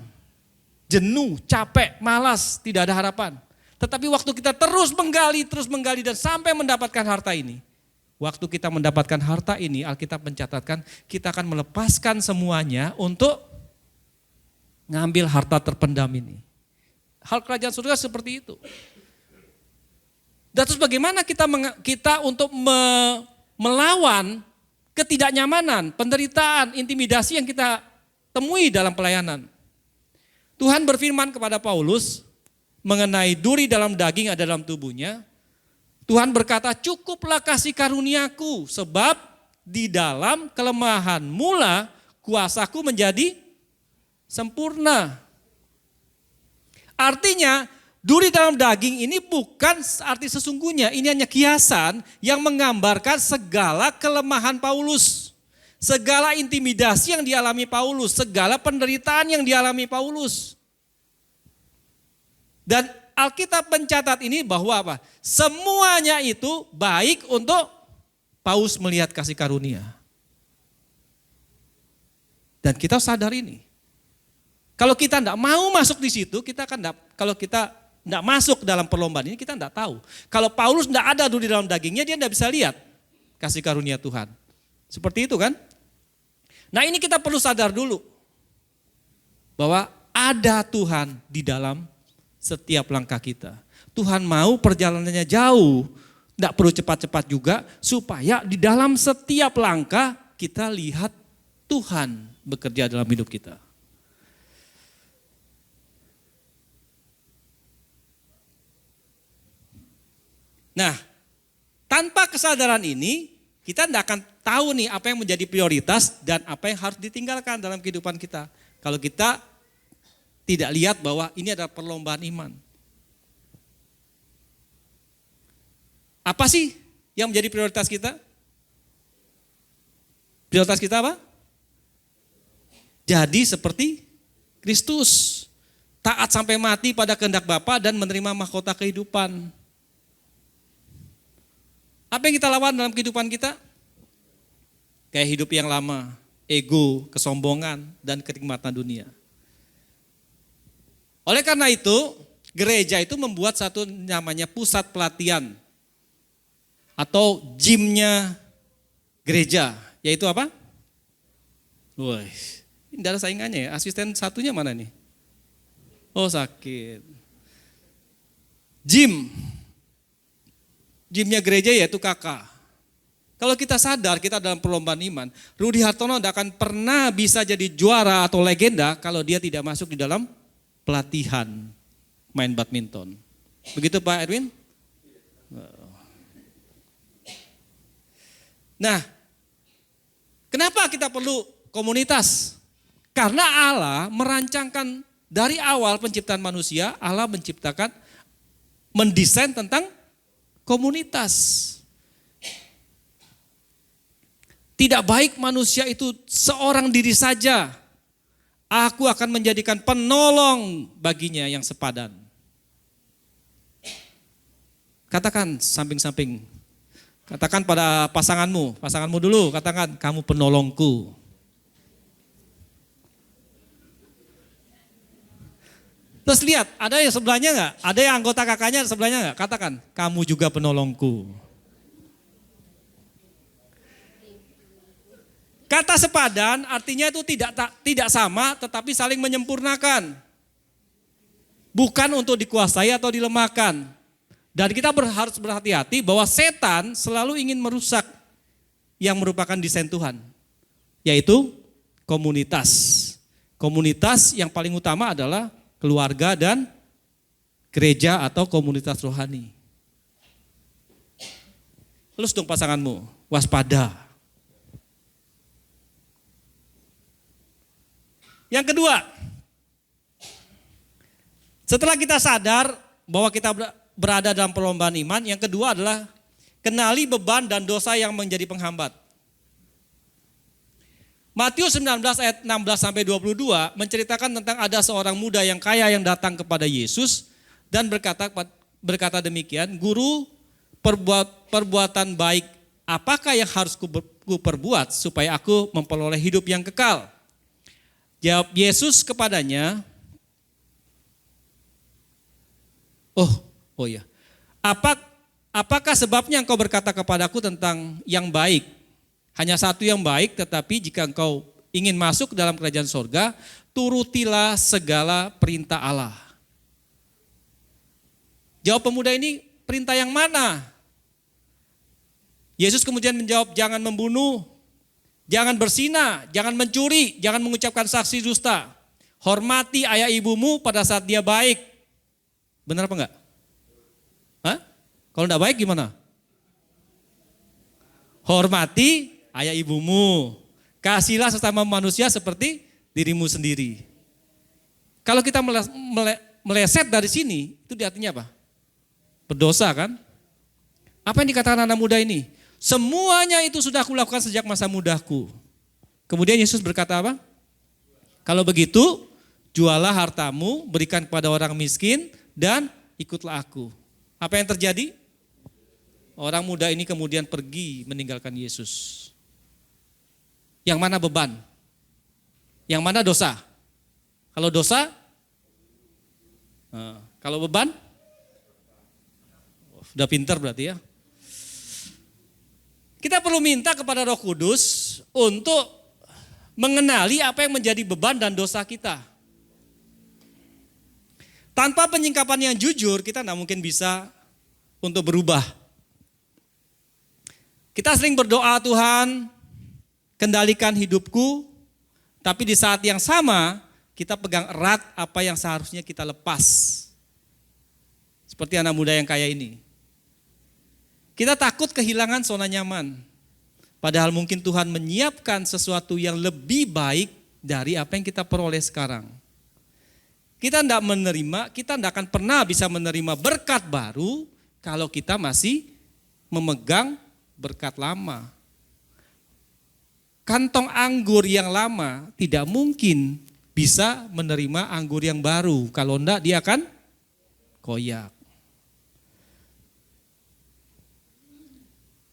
jenuh, capek, malas, tidak ada harapan. Tetapi waktu kita terus menggali dan sampai mendapatkan harta ini. Waktu kita mendapatkan harta ini, Alkitab mencatatkan kita akan melepaskan semuanya untuk ngambil harta terpendam ini. Hal kerajaan surga seperti itu. Dan terus bagaimana kita untuk melawan ketidaknyamanan, penderitaan, intimidasi yang kita temui dalam pelayanan. Tuhan berfirman kepada Paulus mengenai duri dalam daging ada dalam tubuhnya. Tuhan berkata, cukuplah kasih karuniaku, sebab di dalam kelemahan mula kuasaku menjadi sempurna. Artinya, duri dalam daging ini bukan arti sesungguhnya, ini hanya kiasan yang menggambarkan segala kelemahan Paulus. Segala intimidasi yang dialami Paulus, segala penderitaan yang dialami Paulus. Dan Alkitab mencatat ini bahwa apa? Semuanya itu baik untuk Paulus melihat kasih karunia. Dan kita sadar ini. Kalau kita tidak mau masuk di situ, kalau kita tidak masuk dalam perlombaan ini, kita tidak tahu. Kalau Paulus tidak ada duri dalam dagingnya, dia tidak bisa lihat kasih karunia Tuhan. Seperti itu kan? Nah ini kita perlu sadar dulu. Bahwa ada Tuhan di dalam setiap langkah kita. Tuhan mau perjalanannya jauh, tidak perlu cepat-cepat juga, supaya di dalam setiap langkah kita lihat Tuhan bekerja dalam hidup kita. Nah, tanpa kesadaran ini, kita tidak akan tahu nih apa yang menjadi prioritas dan apa yang harus ditinggalkan dalam kehidupan kita. Kalau kita tidak lihat bahwa ini adalah perlombaan iman. Apa sih yang menjadi prioritas kita? Prioritas kita apa? Jadi seperti Kristus. Taat sampai mati pada kehendak Bapa dan menerima mahkota kehidupan. Apa yang kita lawan dalam kehidupan kita? Kayak hidup yang lama, ego, kesombongan, dan kenikmatan dunia. Oleh karena itu, gereja itu membuat satu namanya pusat pelatihan atau gymnya gereja, yaitu apa? Wah, ini tidak ada saingannya ya. Asisten satunya mana nih? Oh sakit. Gymnya gereja yaitu KK. Kalau kita sadar kita dalam perlombaan iman, Rudy Hartono tidak akan pernah bisa jadi juara atau legenda kalau dia tidak masuk di dalam pelatihan main badminton. Begitu Pak Erwin? Nah, kenapa kita perlu komunitas? Karena Allah merancangkan dari awal penciptaan manusia, Allah mendesain tentang komunitas. Tidak baik manusia itu seorang diri saja. Aku akan menjadikan penolong baginya yang sepadan. Katakan samping-samping. Katakan pada pasanganmu dulu, katakan kamu penolongku. Terus lihat, ada yang sebelahnya enggak? Ada yang anggota kakaknya sebelahnya enggak? Katakan, kamu juga penolongku. Kata sepadan artinya itu tidak sama tetapi saling menyempurnakan. Bukan untuk dikuasai atau dilemahkan. Dan kita harus berhati-hati bahwa setan selalu ingin merusak yang merupakan desain Tuhan. Yaitu komunitas. Komunitas yang paling utama adalah keluarga dan gereja atau komunitas rohani. Elus dong pasanganmu, waspada. Yang kedua, setelah kita sadar bahwa kita berada dalam perlombaan iman, yang kedua adalah kenali beban dan dosa yang menjadi penghambat. Matius 19 ayat 16 sampai 22 menceritakan tentang ada seorang muda yang kaya yang datang kepada Yesus dan berkata demikian, "Guru, perbuatan baik apakah yang harus ku perbuat supaya aku memperoleh hidup yang kekal? Jawab Yesus kepadanya, oh ya, apakah sebabnya engkau berkata kepadaku tentang yang baik? Hanya satu yang baik, tetapi jika engkau ingin masuk ke dalam kerajaan sorga, turutilah segala perintah Allah. Jawab pemuda ini, perintah yang mana? Yesus kemudian menjawab, jangan membunuh, jangan berzina, jangan mencuri, jangan mengucapkan saksi dusta. Hormati ayah ibumu pada saat dia baik. Benar apa enggak? Hah? Kalau enggak baik gimana? Hormati ayah ibumu. Kasihlah sesama manusia seperti dirimu sendiri. Kalau kita meleset dari sini, itu artinya apa? Berdosa kan? Apa yang dikatakan anak muda ini? Semuanya itu sudah aku lakukan sejak masa mudaku. Kemudian Yesus berkata apa? Kalau begitu, jualah hartamu, berikan kepada orang miskin, dan ikutlah aku. Apa yang terjadi? Orang muda ini kemudian pergi meninggalkan Yesus. Yang mana beban? Yang mana dosa? Kalau dosa? Kalau beban? Sudah pintar berarti ya. Kita perlu minta kepada Roh Kudus untuk mengenali apa yang menjadi beban dan dosa kita. Tanpa penyingkapan yang jujur, kita tidak mungkin bisa untuk berubah. Kita sering berdoa, Tuhan, kendalikan hidupku, tapi di saat yang sama, kita pegang erat apa yang seharusnya kita lepas. Seperti anak muda yang kaya ini. Kita takut kehilangan zona nyaman. Padahal mungkin Tuhan menyiapkan sesuatu yang lebih baik dari apa yang kita peroleh sekarang. Kita tidak akan pernah bisa menerima berkat baru kalau kita masih memegang berkat lama. Kantong anggur yang lama tidak mungkin bisa menerima anggur yang baru. Kalau enggak dia akan koyak.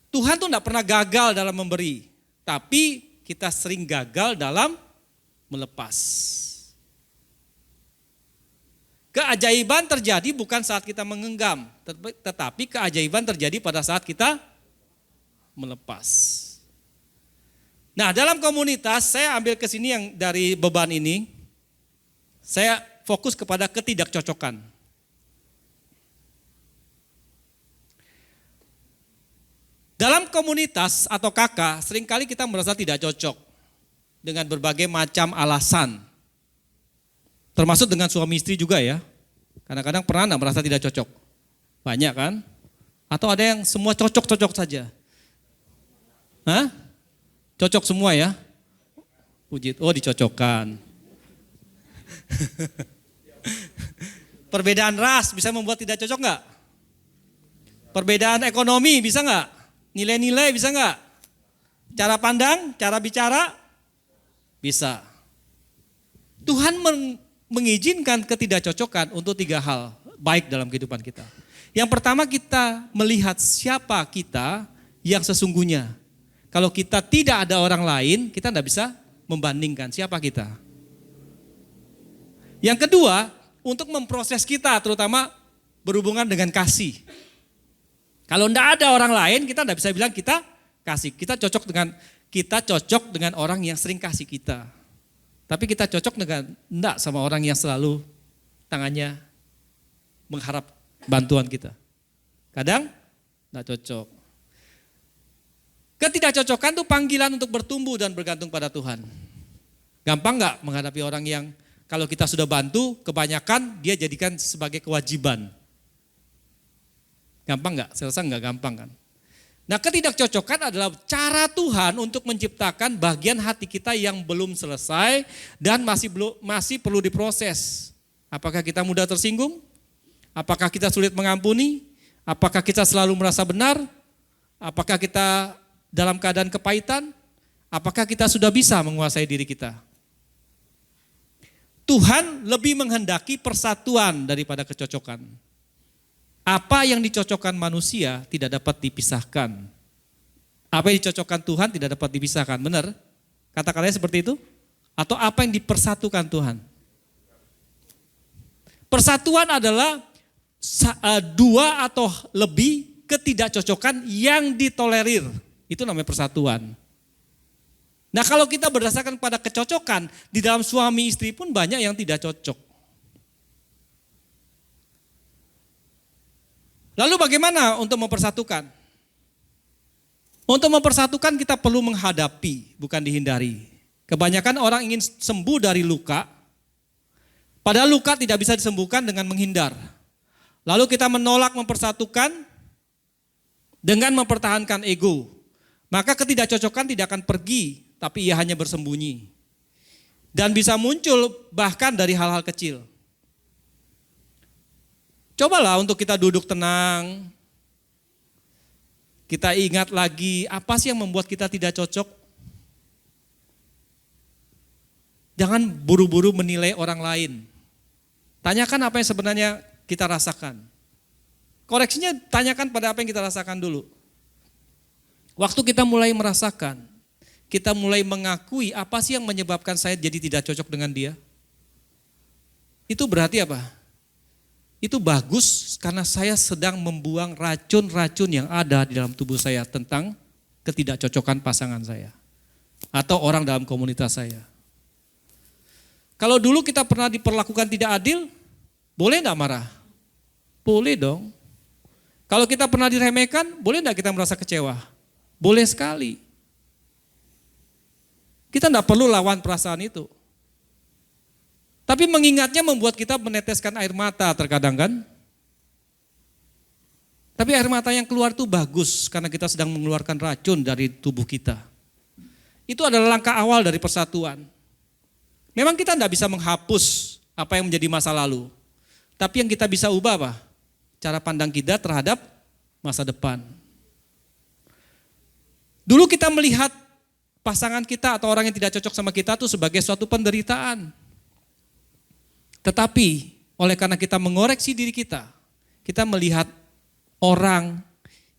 Tuhan tuh enggak pernah gagal dalam memberi, tapi kita sering gagal dalam melepas. Keajaiban terjadi bukan saat kita menggenggam, tetapi keajaiban terjadi pada saat kita melepas. Nah, dalam komunitas saya ambil ke sini yang dari beban ini, saya fokus kepada ketidakcocokan. Dalam komunitas atau kakak, seringkali kita merasa tidak cocok dengan berbagai macam alasan. Termasuk dengan suami istri juga ya. Kadang-kadang pernah enggak merasa tidak cocok? Banyak kan? Atau ada yang semua cocok-cocok saja? Hah? Cocok semua ya? Puji, dicocokkan. Perbedaan ras bisa membuat tidak cocok enggak? Perbedaan ekonomi bisa enggak? Nilai-nilai bisa enggak? Cara pandang, cara bicara? Bisa. Tuhan mengizinkan ketidakcocokan untuk 3 hal baik dalam kehidupan kita. Yang pertama, kita melihat siapa kita yang sesungguhnya. Kalau kita tidak ada orang lain, kita tidak bisa membandingkan siapa kita. Yang kedua, untuk memproses kita, terutama berhubungan dengan kasih. Kalau tidak ada orang lain, kita tidak bisa bilang kita kasih. Kita cocok dengan orang yang sering kasih kita. Tapi kita cocok dengan enggak sama orang yang selalu tangannya mengharap bantuan kita. Kadang enggak cocok. Ketidakcocokan itu panggilan untuk bertumbuh dan bergantung pada Tuhan. Gampang enggak menghadapi orang yang kalau kita sudah bantu, kebanyakan dia jadikan sebagai kewajiban. Gampang enggak? Saya rasa enggak gampang kan. Nah, ketidakcocokan adalah cara Tuhan untuk menciptakan bagian hati kita yang belum selesai dan masih perlu diproses. Apakah kita mudah tersinggung? Apakah kita sulit mengampuni? Apakah kita selalu merasa benar? Apakah kita dalam keadaan kepahitan? Apakah kita sudah bisa menguasai diri kita? Tuhan lebih menghendaki persatuan daripada kecocokan. Apa yang dicocokkan manusia tidak dapat dipisahkan. Apa yang dicocokkan Tuhan tidak dapat dipisahkan. Benar? Kata-katanya seperti itu? Atau apa yang dipersatukan Tuhan? Persatuan adalah dua atau lebih ketidakcocokan yang ditolerir. Itu namanya persatuan. Nah kalau kita berdasarkan pada kecocokan, di dalam suami istri pun banyak yang tidak cocok. Lalu bagaimana untuk mempersatukan? Untuk mempersatukan kita perlu menghadapi, bukan dihindari. Kebanyakan orang ingin sembuh dari luka, padahal luka tidak bisa disembuhkan dengan menghindar. Lalu kita menolak mempersatukan dengan mempertahankan ego. Maka ketidakcocokan tidak akan pergi, tapi ia hanya bersembunyi. Dan bisa muncul bahkan dari hal-hal kecil. Cobalah untuk kita duduk tenang. Kita ingat lagi apa sih yang membuat kita tidak cocok. Jangan buru-buru menilai orang lain. Tanyakan apa yang sebenarnya kita rasakan. Koreksinya tanyakan pada apa yang kita rasakan dulu. Waktu kita mulai merasakan, kita mulai mengakui apa sih yang menyebabkan saya jadi tidak cocok dengan dia. Itu berarti apa? Itu bagus karena saya sedang membuang racun-racun yang ada di dalam tubuh saya tentang ketidakcocokan pasangan saya. Atau orang dalam komunitas saya. Kalau dulu kita pernah diperlakukan tidak adil, boleh enggak marah? Boleh dong. Kalau kita pernah diremehkan, boleh enggak kita merasa kecewa? Boleh sekali. Kita enggak perlu lawan perasaan itu. Tapi mengingatnya membuat kita meneteskan air mata terkadang kan? Tapi air mata yang keluar itu bagus karena kita sedang mengeluarkan racun dari tubuh kita. Itu adalah langkah awal dari persatuan. Memang kita tidak bisa menghapus apa yang menjadi masa lalu. Tapi yang kita bisa ubah apa? Cara pandang kita terhadap masa depan. Dulu kita melihat pasangan kita atau orang yang tidak cocok sama kita itu sebagai suatu penderitaan. Tetapi oleh karena kita mengoreksi diri kita melihat orang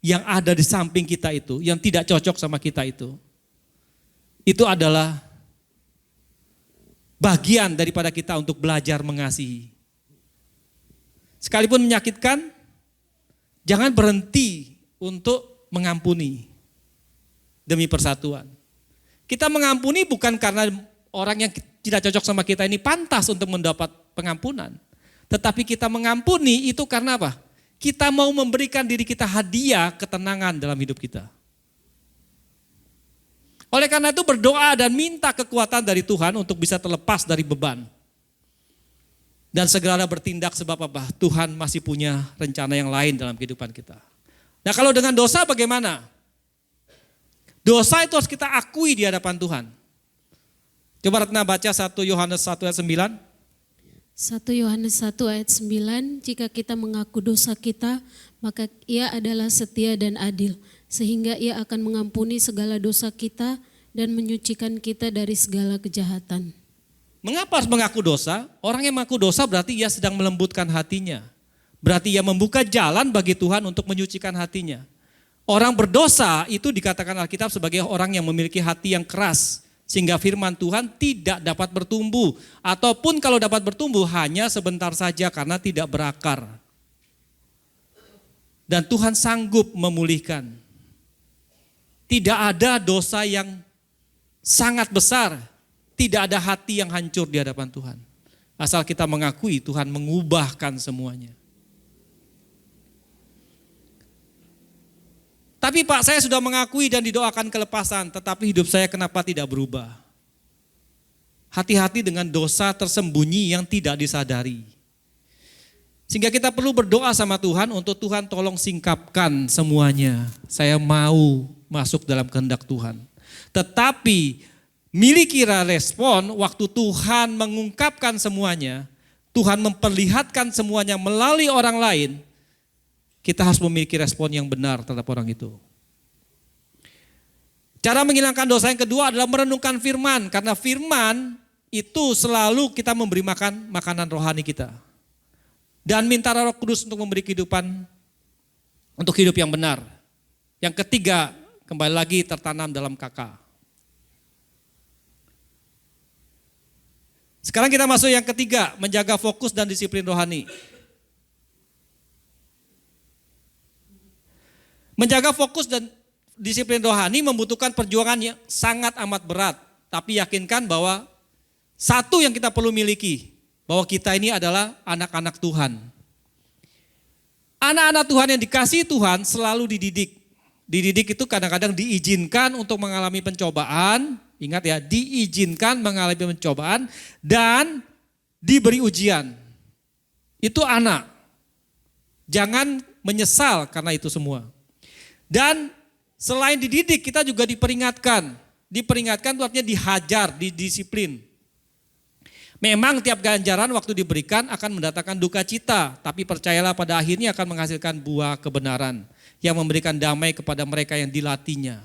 yang ada di samping kita itu, yang tidak cocok sama kita itu adalah bagian daripada kita untuk belajar mengasihi. Sekalipun menyakitkan, jangan berhenti untuk mengampuni demi persatuan. Kita mengampuni bukan karena orang yang tidak cocok sama kita ini pantas untuk mendapat pengampunan. Tetapi kita mengampuni itu karena apa? Kita mau memberikan diri kita hadiah ketenangan dalam hidup kita. Oleh karena itu berdoa dan minta kekuatan dari Tuhan untuk bisa terlepas dari beban. Dan segera bertindak sebab apa? Tuhan masih punya rencana yang lain dalam kehidupan kita. Nah kalau dengan dosa bagaimana? Dosa itu harus kita akui di hadapan Tuhan. Coba Ratna baca 1 Yohanes 1 ayat 9. 1 Yohanes 1 ayat 9, jika kita mengaku dosa kita, maka Ia adalah setia dan adil, sehingga Ia akan mengampuni segala dosa kita dan menyucikan kita dari segala kejahatan. Mengapa harus mengaku dosa? Orang yang mengaku dosa berarti ia sedang melembutkan hatinya. Berarti ia membuka jalan bagi Tuhan untuk menyucikan hatinya. Orang berdosa itu dikatakan Alkitab sebagai orang yang memiliki hati yang keras. Sehingga firman Tuhan tidak dapat bertumbuh. Ataupun kalau dapat bertumbuh hanya sebentar saja karena tidak berakar. Dan Tuhan sanggup memulihkan. Tidak ada dosa yang sangat besar. Tidak ada hati yang hancur di hadapan Tuhan. Asal kita mengakui Tuhan mengubahkan semuanya. Tapi Pak, saya sudah mengakui dan didoakan kelepasan, tetapi hidup saya kenapa tidak berubah? Hati-hati dengan dosa tersembunyi yang tidak disadari. Sehingga kita perlu berdoa sama Tuhan untuk Tuhan tolong singkapkan semuanya. Saya mau masuk dalam kehendak Tuhan. Tetapi milikilah respon waktu Tuhan mengungkapkan semuanya, Tuhan memperlihatkan semuanya melalui orang lain, kita harus memiliki respon yang benar terhadap orang itu. Cara menghilangkan dosa yang kedua adalah merenungkan firman, karena firman itu selalu kita memberi makan makanan rohani kita. Dan minta Roh Kudus untuk memberi kehidupan untuk hidup yang benar. Yang ketiga, kembali lagi tertanam dalam KK. Sekarang kita masuk yang ketiga, menjaga fokus dan disiplin rohani. Menjaga fokus dan disiplin rohani membutuhkan perjuangan yang sangat amat berat. Tapi yakinkan bahwa satu yang kita perlu miliki, bahwa kita ini adalah anak-anak Tuhan. Anak-anak Tuhan yang dikasihi Tuhan selalu dididik. Dididik itu kadang-kadang diizinkan untuk mengalami pencobaan. Ingat ya, diizinkan mengalami pencobaan dan diberi ujian. Itu anak. Jangan menyesal karena itu semua. Dan selain dididik, kita juga diperingatkan. Diperingatkan itu artinya dihajar, didisiplin. Memang tiap ganjaran waktu diberikan akan mendatangkan duka cita, tapi percayalah pada akhirnya akan menghasilkan buah kebenaran yang memberikan damai kepada mereka yang dilatihnya.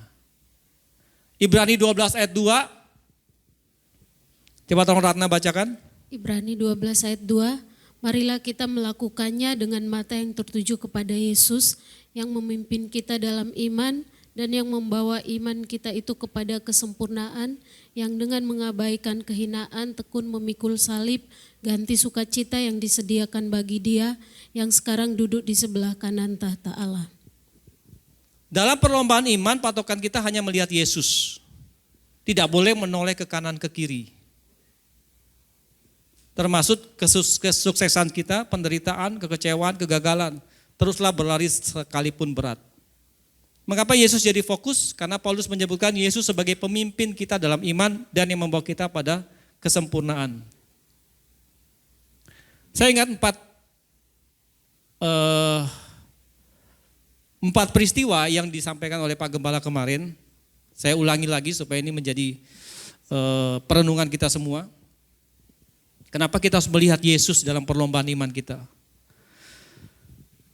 Ibrani 12 ayat 2. Coba tolong Ratna bacakan. Ibrani 12 ayat 2, marilah kita melakukannya dengan mata yang tertuju kepada Yesus yang memimpin kita dalam iman dan yang membawa iman kita itu kepada kesempurnaan, yang dengan mengabaikan kehinaan tekun memikul salib, ganti sukacita yang disediakan bagi Dia yang sekarang duduk di sebelah kanan tahta Allah. Dalam perlombaan iman patokan kita hanya melihat Yesus. Tidak boleh menoleh ke kanan ke kiri. Termasuk kesuksesan kita, penderitaan, kekecewaan, kegagalan. Teruslah berlari sekalipun berat. Mengapa Yesus jadi fokus? Karena Paulus menyebutkan Yesus sebagai pemimpin kita dalam iman dan yang membawa kita pada kesempurnaan. Saya ingat empat peristiwa yang disampaikan oleh Pak Gembala kemarin. Saya ulangi lagi supaya ini menjadi perenungan kita semua. Kenapa kita harus melihat Yesus dalam perlombaan iman kita?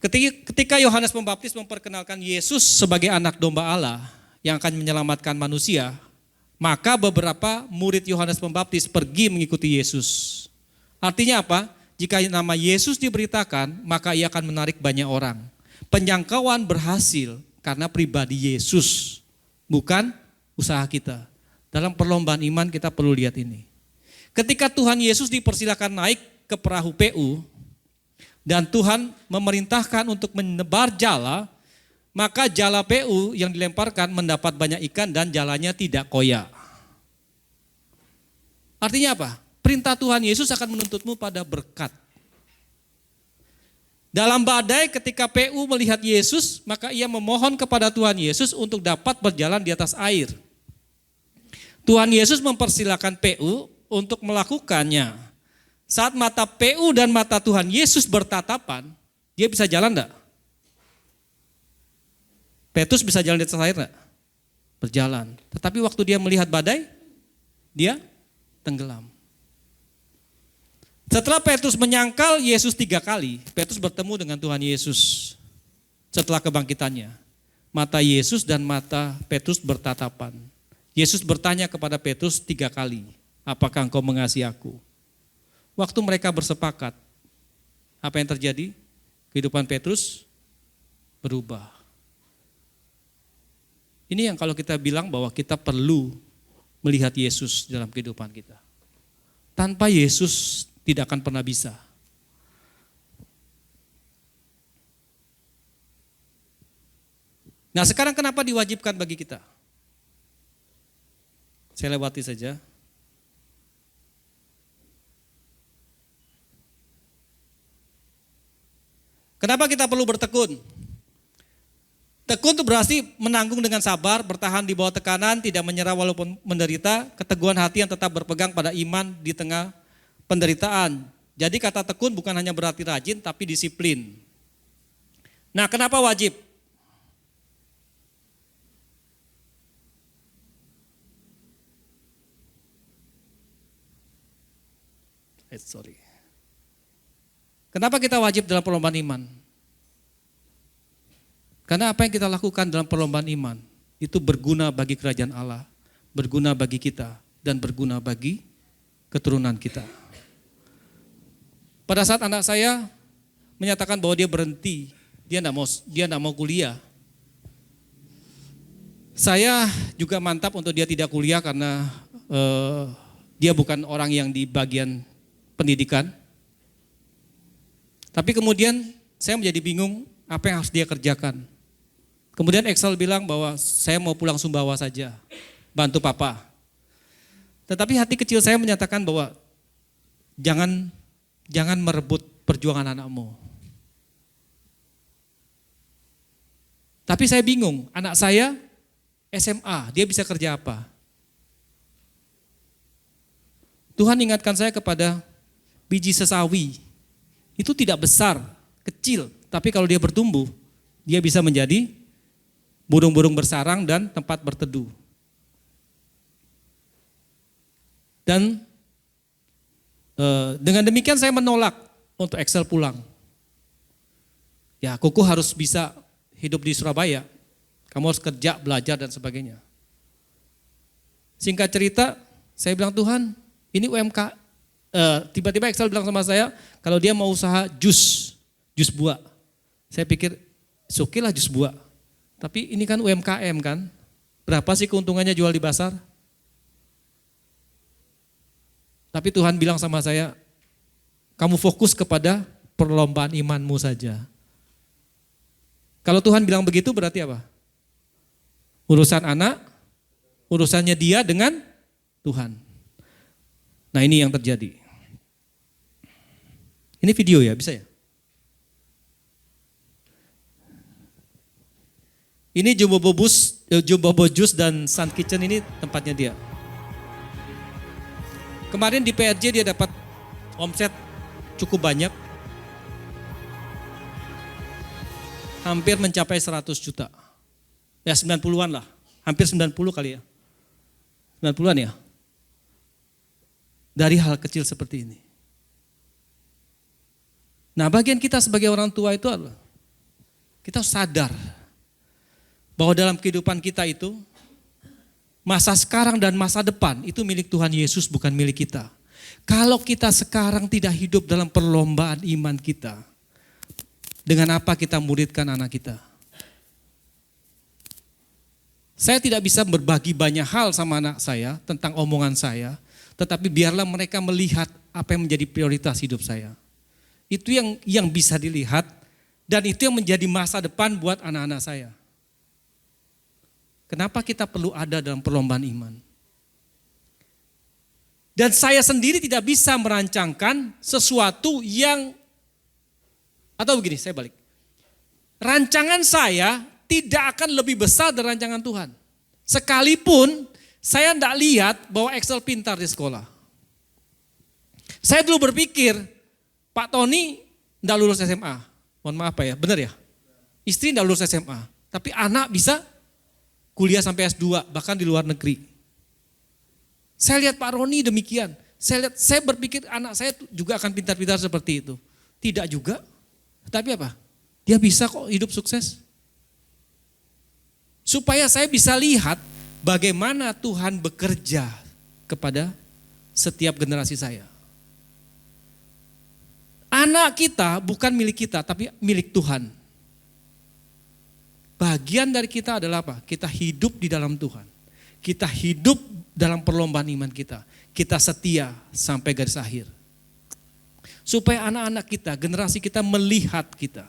Ketika Yohanes Pembaptis memperkenalkan Yesus sebagai anak domba Allah yang akan menyelamatkan manusia, maka beberapa murid Yohanes Pembaptis pergi mengikuti Yesus. Artinya apa? Jika nama Yesus diberitakan, maka ia akan menarik banyak orang. Penjangkauan berhasil karena pribadi Yesus, bukan usaha kita. Dalam perlombaan iman kita perlu lihat ini. Ketika Tuhan Yesus dipersilakan naik ke perahu PU, dan Tuhan memerintahkan untuk menebar jala, maka jala PU yang dilemparkan mendapat banyak ikan dan jalanya tidak koyak. Artinya apa? Perintah Tuhan Yesus akan menuntutmu pada berkat. Dalam badai ketika PU melihat Yesus, maka ia memohon kepada Tuhan Yesus untuk dapat berjalan di atas air. Tuhan Yesus mempersilakan PU untuk melakukannya. Saat mata PU dan mata Tuhan Yesus bertatapan, dia bisa jalan enggak? Petrus bisa jalan di atas air enggak? Berjalan. Tetapi waktu dia melihat badai, dia tenggelam. Setelah Petrus menyangkal Yesus 3 kali, Petrus bertemu dengan Tuhan Yesus setelah kebangkitannya. Mata Yesus dan mata Petrus bertatapan. Yesus bertanya kepada Petrus 3 kali, apakah engkau mengasihi aku? Waktu mereka bersepakat, apa yang terjadi? Kehidupan Petrus berubah. Ini yang kalau kita bilang bahwa kita perlu melihat Yesus dalam kehidupan kita. Tanpa Yesus tidak akan pernah bisa. Nah, sekarang kenapa diwajibkan bagi kita? Saya lewati saja. Kenapa kita perlu bertekun? Tekun itu berarti menanggung dengan sabar, bertahan di bawah tekanan, tidak menyerah walaupun menderita, keteguhan hati yang tetap berpegang pada iman di tengah penderitaan. Jadi kata tekun bukan hanya berarti rajin, tapi disiplin. Nah, kenapa wajib? Kenapa kita wajib dalam perlombaan iman? Karena apa yang kita lakukan dalam perlombaan iman itu berguna bagi kerajaan Allah, berguna bagi kita, dan berguna bagi keturunan kita. Pada saat anak saya menyatakan bahwa dia berhenti dia enggak mau kuliah. Saya juga mantap untuk dia tidak kuliah karena dia bukan orang yang di bagian pendidikan. Tapi kemudian saya menjadi bingung apa yang harus dia kerjakan. Kemudian Excel bilang bahwa saya mau pulang Sumbawa saja, bantu papa. Tetapi hati kecil saya menyatakan bahwa jangan merebut perjuangan anakmu. Tapi saya bingung, anak saya SMA, dia bisa kerja apa? Tuhan ingatkan saya kepada biji sesawi. Itu tidak besar, kecil, tapi kalau dia bertumbuh, dia bisa menjadi burung-burung bersarang dan tempat berteduh. Dan dengan demikian saya menolak untuk Excel pulang. Ya, Kuku harus bisa hidup di Surabaya. Kamu harus kerja, belajar dan sebagainya. Singkat cerita, saya bilang Tuhan, ini UMK. Tiba-tiba Excel bilang sama saya, kalau dia mau usaha jus buah. Saya pikir, oke lah jus buah. Tapi ini kan UMKM kan, berapa sih keuntungannya jual di pasar? Tapi Tuhan bilang sama saya, kamu fokus kepada perlombaan imanmu saja. Kalau Tuhan bilang begitu berarti apa? Urusan anak, urusannya dia dengan Tuhan. Nah ini yang terjadi. Ini video ya, bisa ya? Ini Jumbo Juice dan Sun Kitchen ini tempatnya dia. Kemarin di PRJ dia dapat omset cukup banyak. Hampir mencapai 100 juta. Ya 90-an lah, hampir 90 kali ya. 90-an ya. Dari hal kecil seperti ini. Nah bagian kita sebagai orang tua itu adalah, kita sadar bahwa dalam kehidupan kita itu, masa sekarang dan masa depan itu milik Tuhan Yesus, bukan milik kita. Kalau kita sekarang tidak hidup dalam perlombaan iman kita, dengan apa kita muridkan anak kita? Saya tidak bisa berbagi banyak hal sama anak saya tentang omongan saya, tetapi biarlah mereka melihat apa yang menjadi prioritas hidup saya. Itu yang bisa dilihat dan itu yang menjadi masa depan buat anak-anak saya. Kenapa kita perlu ada dalam perlombaan iman? Dan saya sendiri tidak bisa merancangkan sesuatu yang, atau begini, saya balik. Rancangan saya tidak akan lebih besar dari rancangan Tuhan. Sekalipun saya tidak lihat bahwa Excel pintar di sekolah. Saya dulu berpikir, Pak Tony tidak lulus SMA. Mohon maaf Pak ya, benar ya? Istri tidak lulus SMA, tapi anak bisa kuliah sampai S2, bahkan di luar negeri. Saya lihat Pak Roni demikian. Saya berpikir anak saya juga akan pintar-pintar seperti itu. Tidak juga, tapi apa? Dia bisa kok hidup sukses. Supaya saya bisa lihat bagaimana Tuhan bekerja kepada setiap generasi saya. Anak kita bukan milik kita, tapi milik Tuhan. Bagian dari kita adalah apa? Kita hidup di dalam Tuhan. Kita hidup dalam perlombaan iman kita. Kita setia sampai garis akhir. Supaya anak-anak kita, generasi kita melihat kita.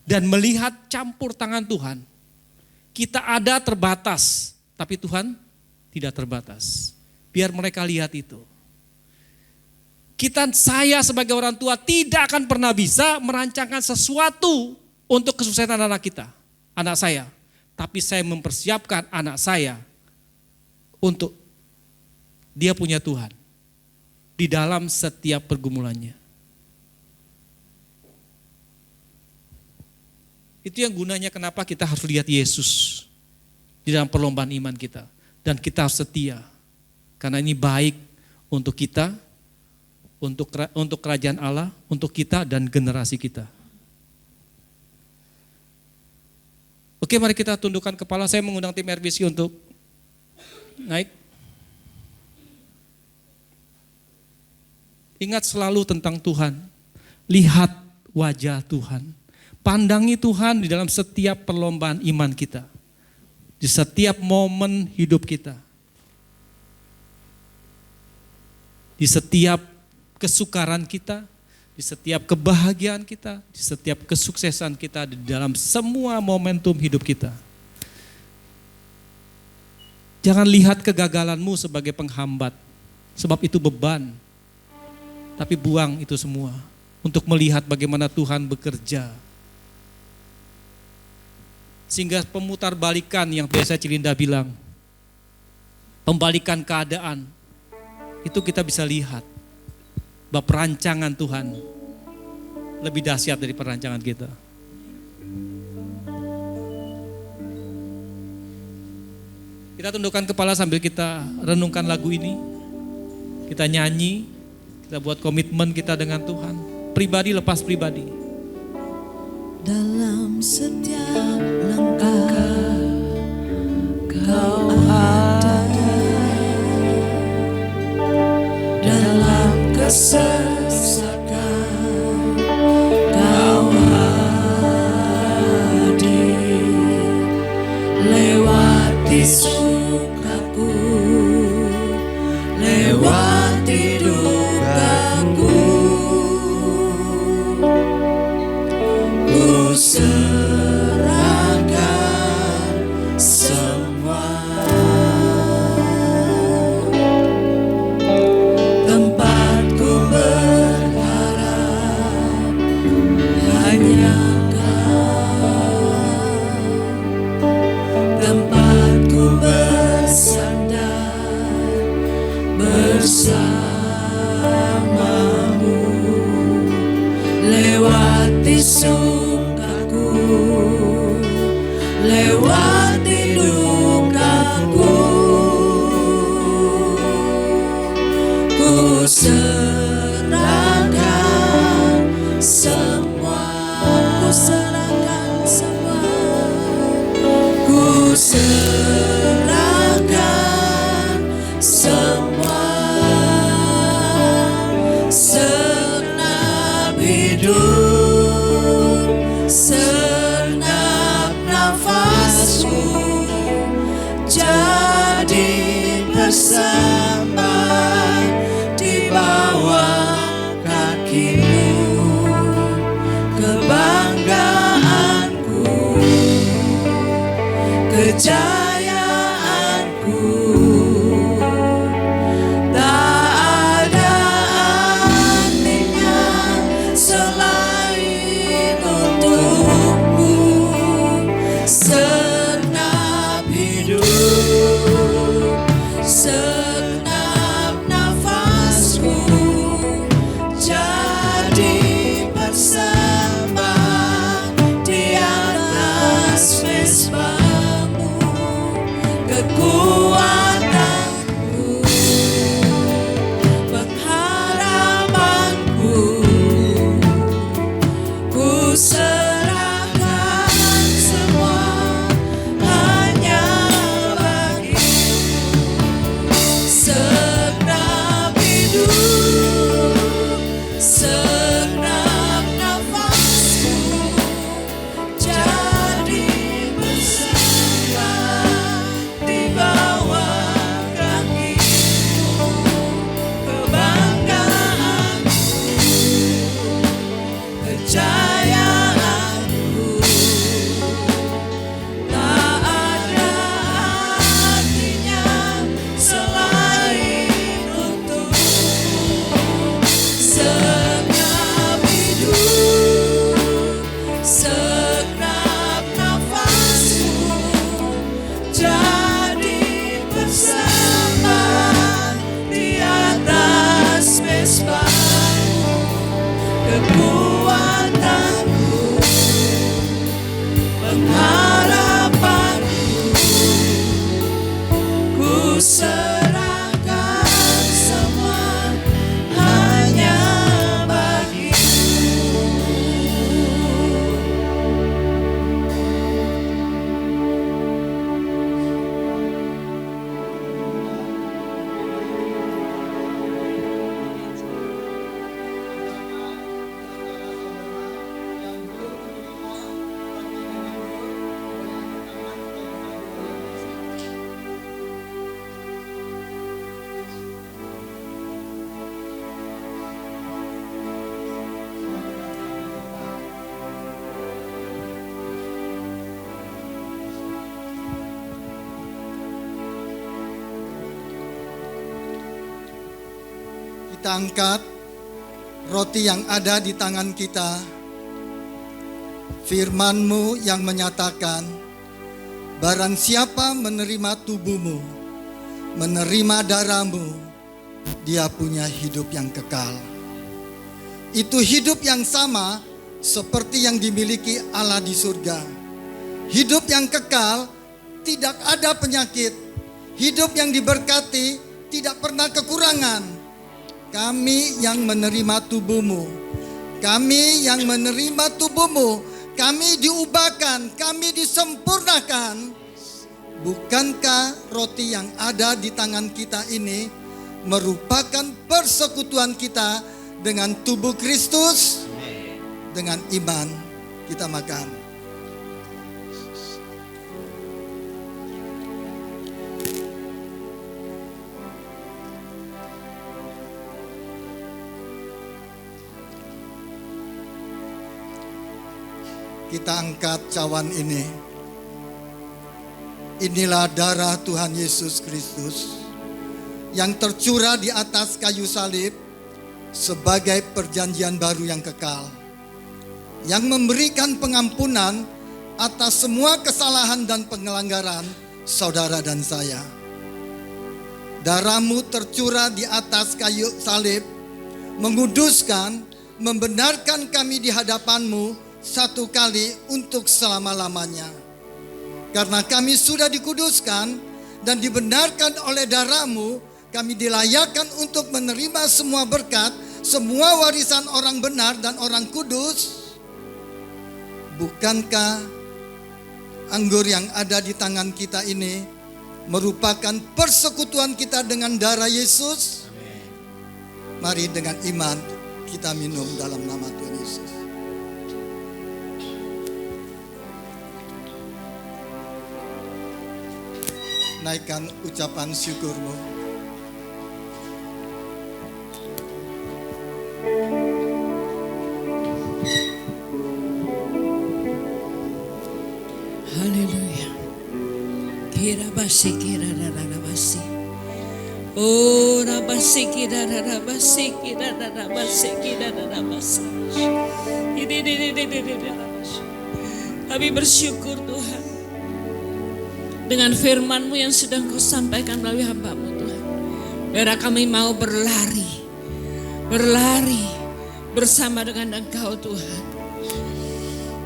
Dan melihat campur tangan Tuhan. Kita ada terbatas, tapi Tuhan tidak terbatas. Biar mereka lihat itu. Saya sebagai orang tua tidak akan pernah bisa merancangkan sesuatu untuk kesuksesan anak kita, anak saya. Tapi saya mempersiapkan anak saya untuk dia punya Tuhan di dalam setiap pergumulannya. Itu yang gunanya kenapa kita harus lihat Yesus di dalam perlombaan iman kita. Dan kita harus setia. Karena ini baik untuk kita, untuk kerajaan Allah, untuk kita dan generasi kita. Oke, mari kita tundukkan kepala. Saya mengundang tim RBC untuk naik. Ingat selalu tentang Tuhan. Lihat wajah Tuhan. pandangi Tuhan di dalam setiap perlombaan iman kita. Di setiap momen hidup kita. Di setiap kesukaran kita, di setiap kebahagiaan kita, di setiap kesuksesan kita, di dalam semua momentum hidup kita. Jangan lihat kegagalanmu sebagai penghambat, sebab itu beban. Tapi buang itu semua untuk melihat bagaimana Tuhan bekerja. Sehingga pemutarbalikan yang biasa Cilinda bilang, pembalikan keadaan, itu kita bisa lihat bahwa perancangan Tuhan lebih dahsyat dari perancangan kita. Kita tundukkan kepala sambil kita renungkan lagu ini. Kita nyanyi, kita buat komitmen kita dengan Tuhan. Pribadi lepas pribadi. Dalam setiap langkah Kau ada, dalam kesesakan Kau hadir, lewati sukaku, lewati dukaku. Ku serahkan semua, tempatku berharap hanya Kau, tempatku bersandar bersamamu, lewati sukaku, lewati dukaku. Ku serahkan semua, ku serahkan semua, ku serahkan semua, segenap hidup, segenap nafasku, jadi persembahan di bawah kaki-Mu, kebanggaanku, kejayaanku. Tak ada artinya selain untukmu, segenap hidup, segenap nafasku, jadi persembahan di atas mezbah-Mu, kekuatanku, pengharapanku. Ku serahkan semua hanya bagi-Mu, segenap hidup, segenap nafasku, jadi persembahan di bawah kaki-Mu, kebanggaanku, kejayaanku. Tak ada artinya selain untukmu, segenap hidup, segenap nafasku, jadi persembahan di atas mezbah-Mu, kekuatanku, pengharapanku. Ku serahkan semua hanya bagi-Mu. Kita angkat roti yang ada di tangan kita. Firman-Mu yang menyatakan, barang siapa menerima tubuh-Mu, menerima darah-Mu, dia punya hidup yang kekal. Itu hidup yang sama seperti yang dimiliki Allah di surga. Hidup yang kekal, tidak ada penyakit. Hidup yang diberkati, tidak pernah kekurangan. Kami yang menerima tubuh-Mu, kami yang menerima tubuh-Mu, kami diubahkan, kami disempurnakan. Bukankah roti yang ada di tangan kita ini merupakan persekutuan kita dengan tubuh Kristus? Dengan iman kita makan. Kita angkat cawan ini. Inilah darah Tuhan Yesus Kristus yang tercurah di atas kayu salib sebagai perjanjian baru yang kekal, yang memberikan pengampunan atas semua kesalahan dan pelanggaran saudara dan saya. Darah-Mu tercurah di atas kayu salib, menguduskan, membenarkan kami di hadapan-Mu satu kali untuk selama-lamanya. Karena kami sudah dikuduskan dan dibenarkan oleh darah-Mu, kami dilayakkan untuk menerima semua berkat, semua warisan orang benar dan orang kudus. Bukankah anggur yang ada di tangan kita ini merupakan persekutuan kita dengan darah Yesus? Mari dengan iman kita minum dalam nama Tuhan Yesus. Naikkan ucapan syukur-Mu. Haleluya. Kira basi kira dara basi. Oh rabasi kira dara basi kira dara basi kira dara basi. Kami bersyukur Tuhan dengan firman-Mu yang sudah Engkau sampaikan melalui hamba-Mu Tuhan. Biar kami mau berlari bersama dengan Engkau Tuhan.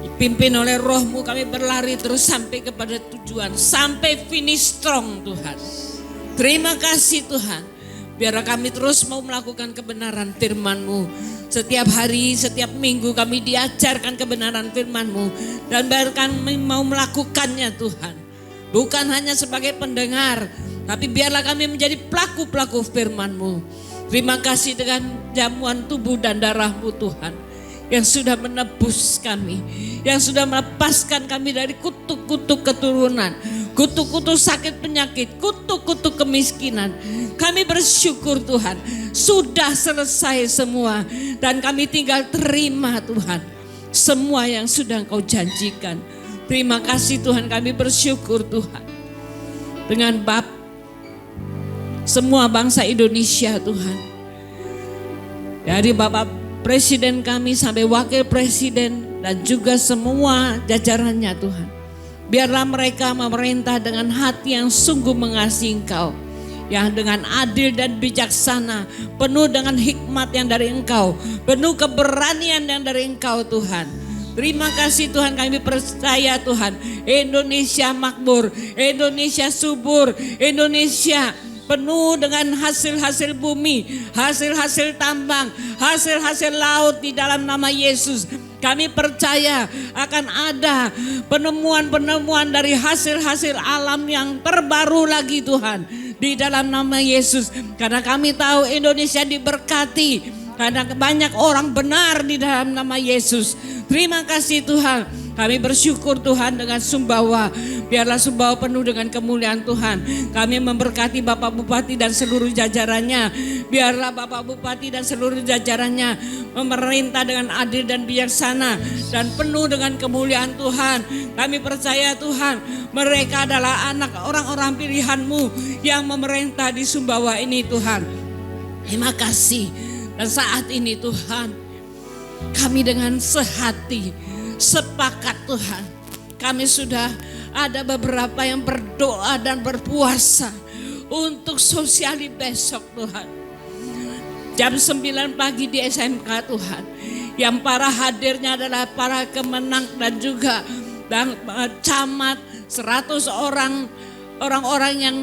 Dipimpin oleh Roh-Mu kami berlari terus sampai kepada tujuan, sampai finish strong Tuhan. Terima kasih Tuhan. Biar kami terus mau melakukan kebenaran firman-Mu. Setiap hari, setiap minggu kami diajarkan kebenaran firman-Mu. Dan biar kami mau melakukannya Tuhan. Bukan hanya sebagai pendengar, tapi biarlah kami menjadi pelaku-pelaku firman-Mu. Terima kasih dengan jamuan tubuh dan darah-Mu Tuhan, yang sudah menebus kami, yang sudah melepaskan kami dari kutuk-kutuk keturunan, kutuk-kutuk sakit penyakit, kutuk-kutuk kemiskinan. Kami bersyukur Tuhan, sudah selesai semua, dan kami tinggal terima Tuhan, semua yang sudah Engkau janjikan. Terima kasih Tuhan, kami bersyukur Tuhan. Dengan semua bangsa Indonesia Tuhan. Dari Bapak Presiden kami sampai Wakil Presiden dan juga semua jajarannya Tuhan. Biarlah mereka memerintah dengan hati yang sungguh mengasihi Engkau. Yang dengan adil dan bijaksana, penuh dengan hikmat yang dari Engkau, penuh keberanian yang dari Engkau Tuhan. Terima kasih Tuhan, kami percaya Tuhan, Indonesia makmur, Indonesia subur, Indonesia penuh dengan hasil-hasil bumi, hasil-hasil tambang, hasil-hasil laut di dalam nama Yesus. Kami percaya akan ada penemuan-penemuan dari hasil-hasil alam yang terbaru lagi Tuhan, di dalam nama Yesus. Karena kami tahu Indonesia diberkati, karena banyak orang benar di dalam nama Yesus. Terima kasih Tuhan. Kami bersyukur Tuhan dengan Sumbawa. Biarlah Sumbawa penuh dengan kemuliaan Tuhan. Kami memberkati Bapak Bupati dan seluruh jajarannya. Biarlah Bapak Bupati dan seluruh jajarannya memerintah dengan adil dan bijaksana dan penuh dengan kemuliaan Tuhan. Kami percaya Tuhan, mereka adalah anak orang-orang pilihan-Mu yang memerintah di Sumbawa ini Tuhan. Terima kasih. Dan saat ini Tuhan, kami dengan sehati sepakat Tuhan. Kami sudah ada beberapa yang berdoa dan berpuasa untuk sosiali besok Tuhan. Jam 9 pagi di SMK Tuhan. Yang para hadirnya adalah para kemenang dan juga camat, 100 orang-orang yang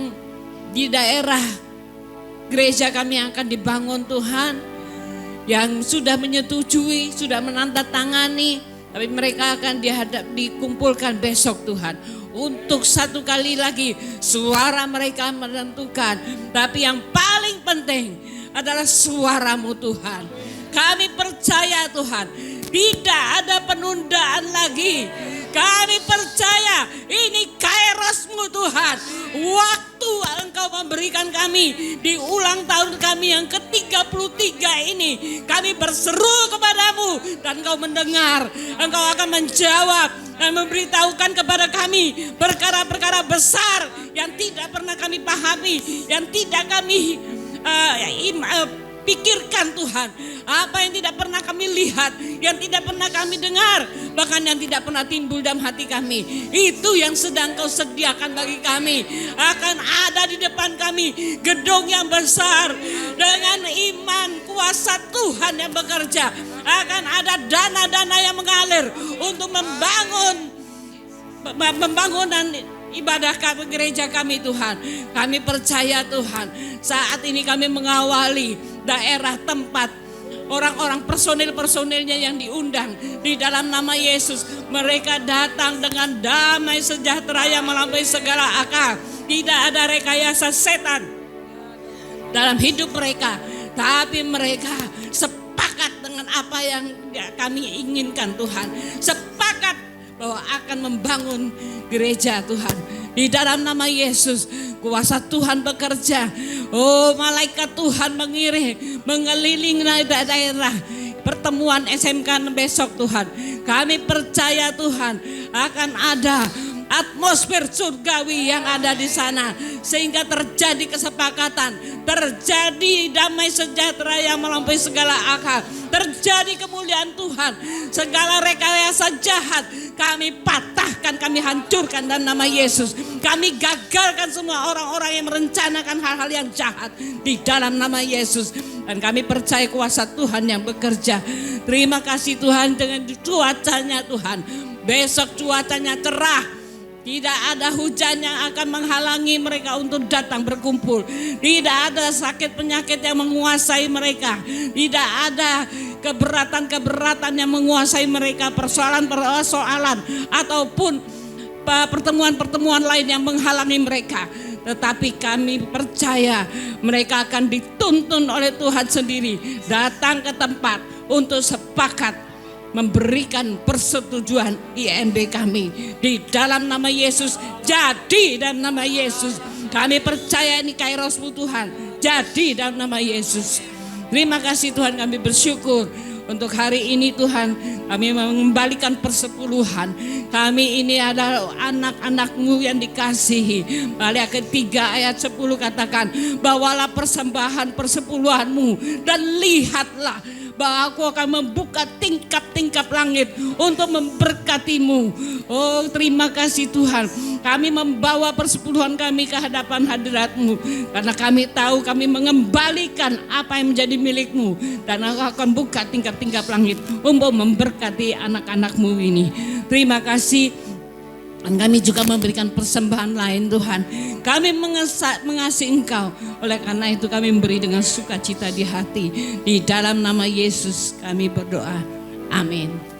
di daerah gereja kami yang akan dibangun Tuhan. Yang sudah menyetujui, sudah menandatangani, tapi mereka akan dikumpulkan besok Tuhan. Untuk satu kali lagi suara mereka menentukan. Tapi yang paling penting adalah suaramu Tuhan. Kami percaya Tuhan, tidak ada penundaan lagi. Kami percaya ini kairosmu Tuhan. Waktu Engkau memberikan kami di ulang tahun kami yang ke-33 ini. Kami berseru kepadamu dan Engkau mendengar. Engkau akan menjawab dan memberitahukan kepada kami perkara-perkara besar yang tidak pernah kami pahami, yang tidak kami pikirkan Tuhan. Apa yang tidak pernah kami lihat, yang tidak pernah kami dengar, bahkan yang tidak pernah timbul dalam hati kami. Itu yang sedang Kau sediakan bagi kami. Akan ada di depan kami gedung yang besar. Dengan iman kuasa Tuhan yang bekerja. Akan ada dana-dana yang mengalir untuk pembangunan ibadah kami, gereja kami Tuhan. Kami percaya Tuhan, saat ini kami mengawali daerah tempat orang-orang personil-personilnya yang diundang di dalam nama Yesus. Mereka datang dengan damai sejahtera yang melampaui segala akal. Tidak ada rekayasa setan dalam hidup mereka, tapi mereka sepakat dengan apa yang kami inginkan Tuhan. Sepakat bahwa akan membangun gereja Tuhan. Di dalam nama Yesus, kuasa Tuhan bekerja. Oh, malaikat Tuhan mengiring, mengelilingi daerah pertemuan SMK besok Tuhan. Kami percaya Tuhan akan ada atmosfer surgawi yang ada di sana. Sehingga terjadi kesepakatan, terjadi damai sejahtera yang melampaui segala akal. Terjadi kemuliaan Tuhan. Segala rekayasa jahat kami patahkan, kami hancurkan dalam nama Yesus. Kami gagalkan semua orang-orang yang merencanakan hal-hal yang jahat di dalam nama Yesus. Dan kami percaya kuasa Tuhan yang bekerja. Terima kasih Tuhan dengan cuacanya Tuhan. Besok cuacanya cerah. Tidak ada hujan yang akan menghalangi mereka untuk datang berkumpul. Tidak ada sakit penyakit yang menguasai mereka. Tidak ada keberatan-keberatan yang menguasai mereka. Persoalan-persoalan ataupun pertemuan-pertemuan lain yang menghalangi mereka. Tetapi kami percaya mereka akan dituntun oleh Tuhan sendiri. Datang ke tempat untuk sepakat memberikan persetujuan IMB kami di dalam nama Yesus. Jadi dalam nama Yesus kami percaya ini kairosmu Tuhan. Jadi dalam nama Yesus. Terima kasih Tuhan, kami bersyukur untuk hari ini Tuhan. Kami mengembalikan persepuluhan. Kami ini adalah anak-anak-Mu yang dikasihi. Matius 3 ayat 10 katakan, bawalah persembahan persepuluhan-Mu dan lihatlah bahwa Aku akan membuka tingkap-tingkap langit untuk memberkati-Mu. Oh, terima kasih Tuhan. Kami membawa persepuluhan kami ke hadapan hadirat-Mu. Karena kami tahu kami mengembalikan apa yang menjadi milik-Mu. Dan Aku akan buka tingkap-tingkap langit untuk memberkati anak-anak-Mu ini. Terima kasih. Dan kami juga memberikan persembahan lain Tuhan. Kami mengasihi Engkau. Oleh karena itu kami memberi dengan sukacita di hati. Di dalam nama Yesus kami berdoa. Amin.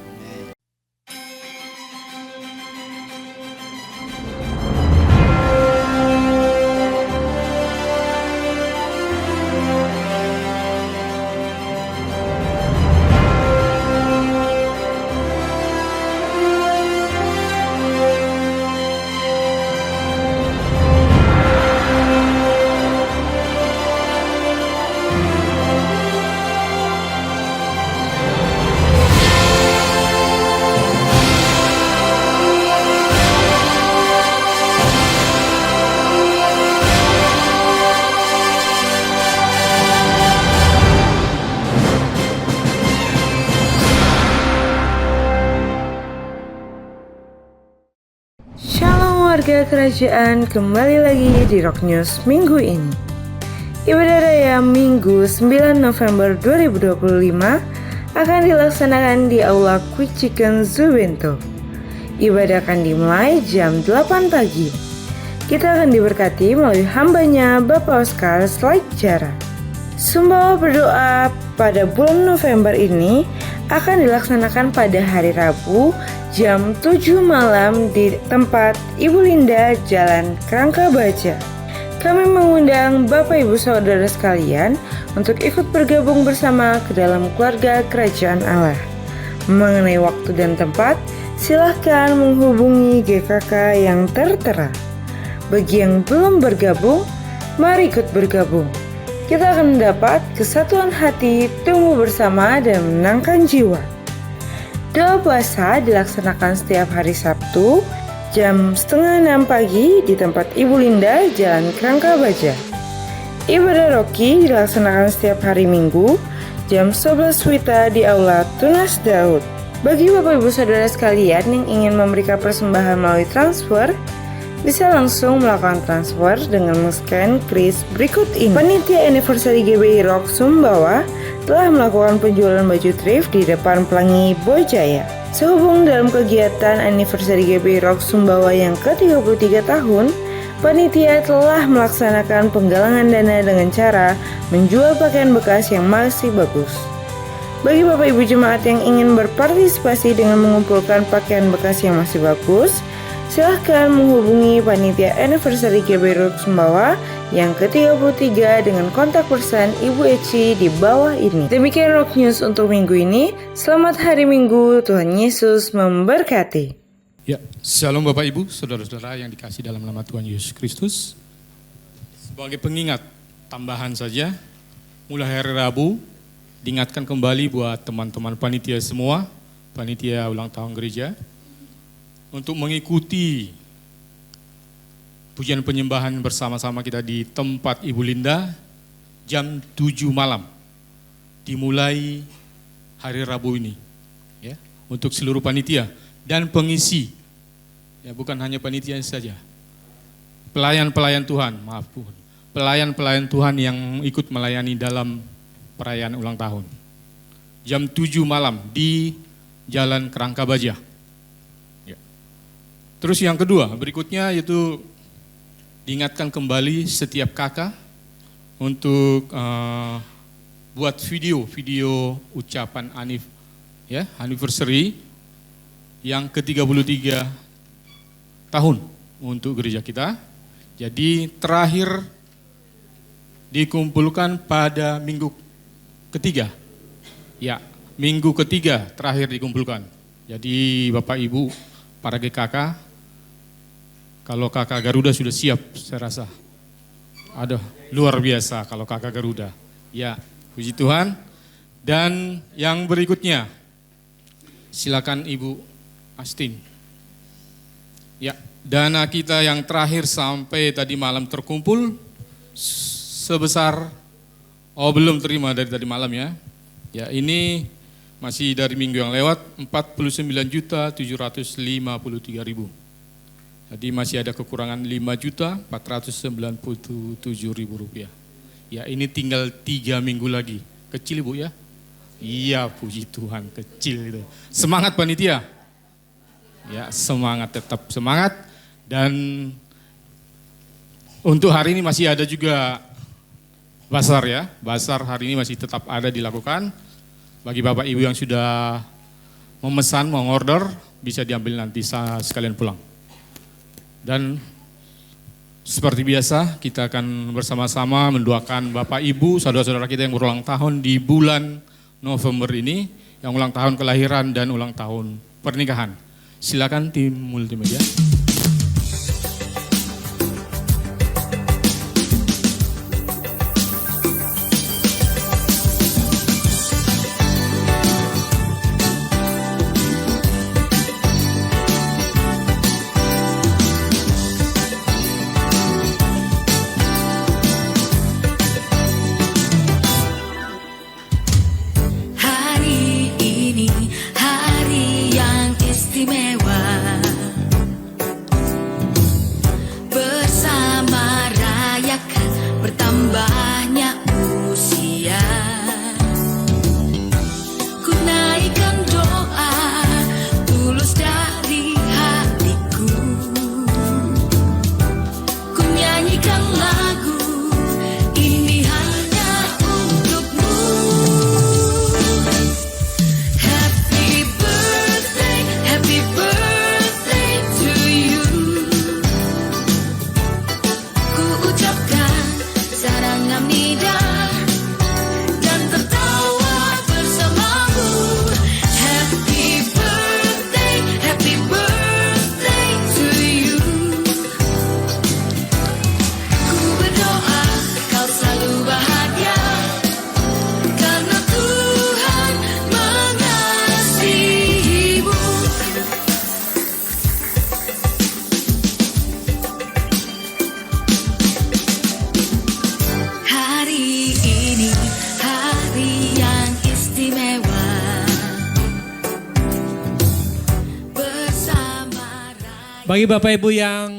keluarga kerajaan kembali lagi di Rock News minggu ini. Ibadah Raya Minggu 9 November 2025 akan dilaksanakan di Aula Quick Chicken Zubento. Ibadah akan dimulai jam 8 pagi. Kita akan diberkati melalui hambanya Bapak Oscar Slaikjara. Sumbawa berdoa pada bulan November ini akan dilaksanakan pada hari Rabu jam 7 malam di tempat Ibu Linda Jalan Kerangka Baja. Kami mengundang Bapak Ibu Saudara sekalian untuk ikut bergabung bersama ke dalam keluarga Kerajaan Allah. Mengenai waktu dan tempat, silahkan menghubungi GKK yang tertera. Bagi yang belum bergabung, mari ikut bergabung. Kita akan mendapat kesatuan hati, tumbuh bersama dan menangkan jiwa. Doa puasa dilaksanakan setiap hari Sabtu jam 5:30 pagi di tempat Ibu Linda Jalan Kerangka Baja. Ibadah Roki dilaksanakan setiap hari Minggu jam 11 WITA di Aula Tunas Daud. Bagi Bapak Ibu Saudara sekalian yang ingin memberikan persembahan melalui transfer, bisa langsung melakukan transfer dengan men-scan kris berikut ini. Panitia Anniversary GBI Rock Sumbawa telah melakukan penjualan baju thrift di depan Pelangi Bojaya. Sehubung dalam kegiatan Anniversary GBI Rock Sumbawa yang ke-33 tahun, panitia telah melaksanakan penggalangan dana dengan cara menjual pakaian bekas yang masih bagus. Bagi Bapak Ibu Jemaat yang ingin berpartisipasi dengan mengumpulkan pakaian bekas yang masih bagus, silahkan menghubungi panitia Anniversary GBI Rock Sumbawa yang ke-33 dengan kontak person Ibu Eci di bawah ini. Demikian Rock News untuk minggu ini. Selamat hari Minggu, Tuhan Yesus memberkati. Ya, shalom Bapak Ibu, saudara-saudara yang dikasihi dalam nama Tuhan Yesus Kristus. Sebagai pengingat tambahan saja, mulai hari Rabu, diingatkan kembali buat teman-teman panitia semua, panitia ulang tahun gereja, untuk mengikuti pujian penyembahan bersama-sama kita di tempat Ibu Linda jam 7 malam. Dimulai hari Rabu ini. Ya, untuk seluruh panitia dan pengisi. Ya, bukan hanya panitia saja. Pelayan-pelayan Tuhan, pelayan-pelayan Tuhan yang ikut melayani dalam perayaan ulang tahun. Jam 7 malam di Jalan Kerangka Baja. Terus yang kedua, berikutnya yaitu diingatkan kembali setiap kakak untuk buat video ucapan anniversary yang ke-33 tahun untuk gereja kita. Jadi terakhir dikumpulkan pada minggu ketiga. Ya, minggu ketiga terakhir dikumpulkan. Jadi Bapak Ibu, para GKK, kalau kakak Garuda sudah siap, saya rasa. Aduh, luar biasa kalau kakak Garuda. Ya, puji Tuhan. Dan yang berikutnya, silakan Ibu Astin. Ya, dana kita yang terakhir sampai tadi malam terkumpul sebesar, belum terima dari tadi malam ya. Ya, ini masih dari minggu yang lewat, 49.753.000. Jadi masih ada kekurangan 5.497.000 rupiah. Ya, ini tinggal 3 minggu lagi. Kecil Ibu ya? Iya, puji Tuhan, kecil itu. Semangat panitia. Ya, semangat, tetap semangat. Dan untuk hari ini masih ada juga basar ya. Basar hari ini masih tetap ada dilakukan. Bagi Bapak Ibu yang sudah memesan, mau order, bisa diambil nanti sekalian pulang. Dan seperti biasa kita akan bersama-sama mendoakan Bapak Ibu, saudara-saudara kita yang berulang tahun di bulan November ini, yang ulang tahun kelahiran dan ulang tahun pernikahan. Silakan tim multimedia. Hari ini hari yang istimewa. Bagi Bapak Ibu yang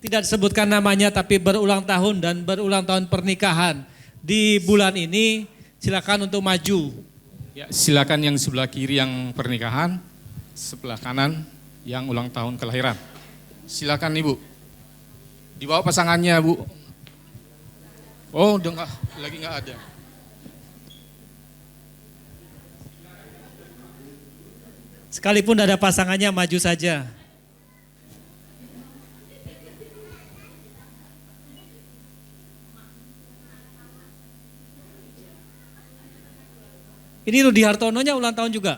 tidak disebutkan namanya tapi berulang tahun dan berulang tahun pernikahan di bulan ini, silakan untuk maju. Ya, silakan yang sebelah kiri yang pernikahan, sebelah kanan yang ulang tahun kelahiran. Silakan Ibu. Dibawa pasangannya, Bu. Oh, udah enggak, lagi enggak ada. Sekalipun ada pasangannya, maju saja. Ini Rudi Hartononya ulang tahun juga.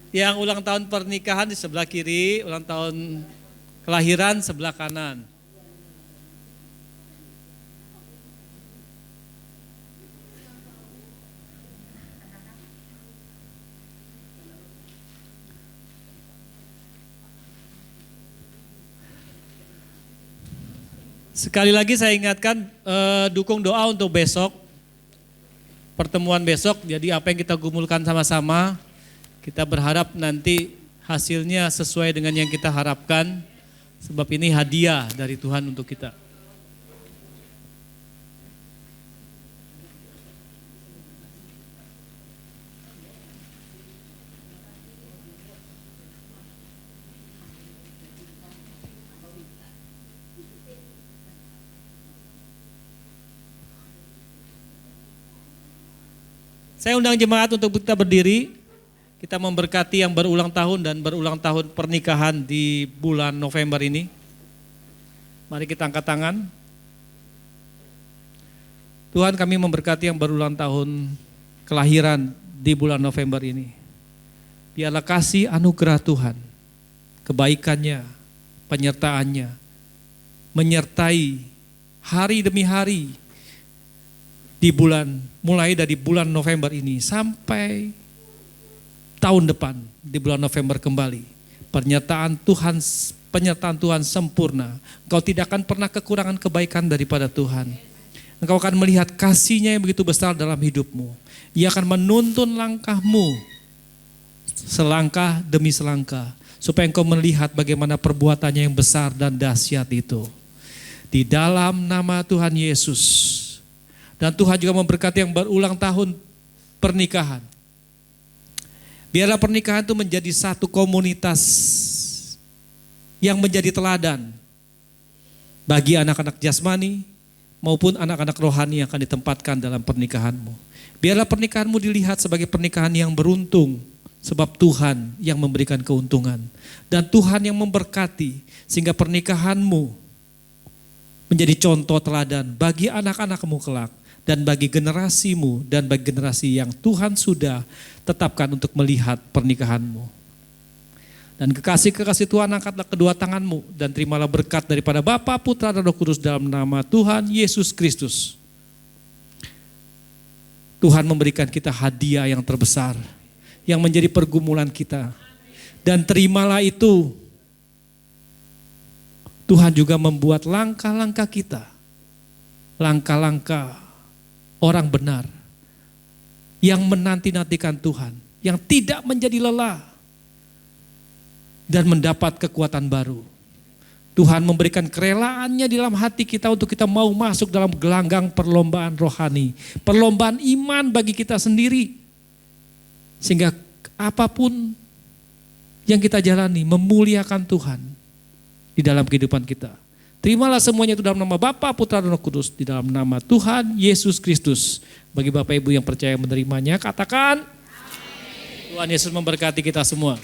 Yang ulang tahun pernikahan di sebelah kiri, ulang tahun kelahiran sebelah kanan. Sekali lagi saya ingatkan, dukung doa untuk besok, pertemuan besok. Jadi apa yang kita gumulkan sama-sama, kita berharap nanti hasilnya sesuai dengan yang kita harapkan. Sebab ini hadiah dari Tuhan untuk kita. Saya undang jemaat untuk kita berdiri, kita memberkati yang berulang tahun dan berulang tahun pernikahan di bulan November ini. Mari kita angkat tangan. Tuhan, kami memberkati yang berulang tahun kelahiran di bulan November ini. Biarlah kasih anugerah Tuhan, kebaikannya, penyertaannya, menyertai hari demi hari di bulan, mulai dari bulan November ini sampai tahun depan di bulan November kembali. Penyertaan Tuhan sempurna. Engkau tidak akan pernah kekurangan kebaikan daripada Tuhan. Engkau akan melihat kasih-Nya yang begitu besar dalam hidupmu. Ia akan menuntun langkahmu selangkah demi selangkah supaya engkau melihat bagaimana perbuatannya yang besar dan dahsyat itu. Di dalam nama Tuhan Yesus. Dan Tuhan juga memberkati yang berulang tahun pernikahan. Biarlah pernikahan itu menjadi satu komunitas yang menjadi teladan bagi anak-anak jasmani maupun anak-anak rohani yang akan ditempatkan dalam pernikahanmu. Biarlah pernikahanmu dilihat sebagai pernikahan yang beruntung sebab Tuhan yang memberikan keuntungan. Dan Tuhan yang memberkati sehingga pernikahanmu menjadi contoh teladan bagi anak-anakmu kelak. Dan bagi generasimu dan bagi generasi yang Tuhan sudah tetapkan untuk melihat pernikahanmu. Dan kekasih-kekasih Tuhan, angkatlah kedua tanganmu dan terimalah berkat daripada Bapa, Putra, dan Roh Kudus dalam nama Tuhan Yesus Kristus. Tuhan memberikan kita hadiah yang terbesar, yang menjadi pergumulan kita. Dan terimalah itu. Tuhan juga membuat langkah-langkah kita, langkah-langkah orang benar yang menanti-nantikan Tuhan, yang tidak menjadi lelah dan mendapat kekuatan baru. Tuhan memberikan kerelaannya di dalam hati kita untuk kita mau masuk dalam gelanggang perlombaan rohani, perlombaan iman bagi kita sendiri. Sehingga apapun yang kita jalani memuliakan Tuhan di dalam kehidupan kita. Terimalah semuanya itu dalam nama Bapa, Putra, dan Roh Kudus, di dalam nama Tuhan Yesus Kristus. Bagi Bapak Ibu yang percaya menerimanya, katakan, Amin. Tuhan Yesus memberkati kita semua.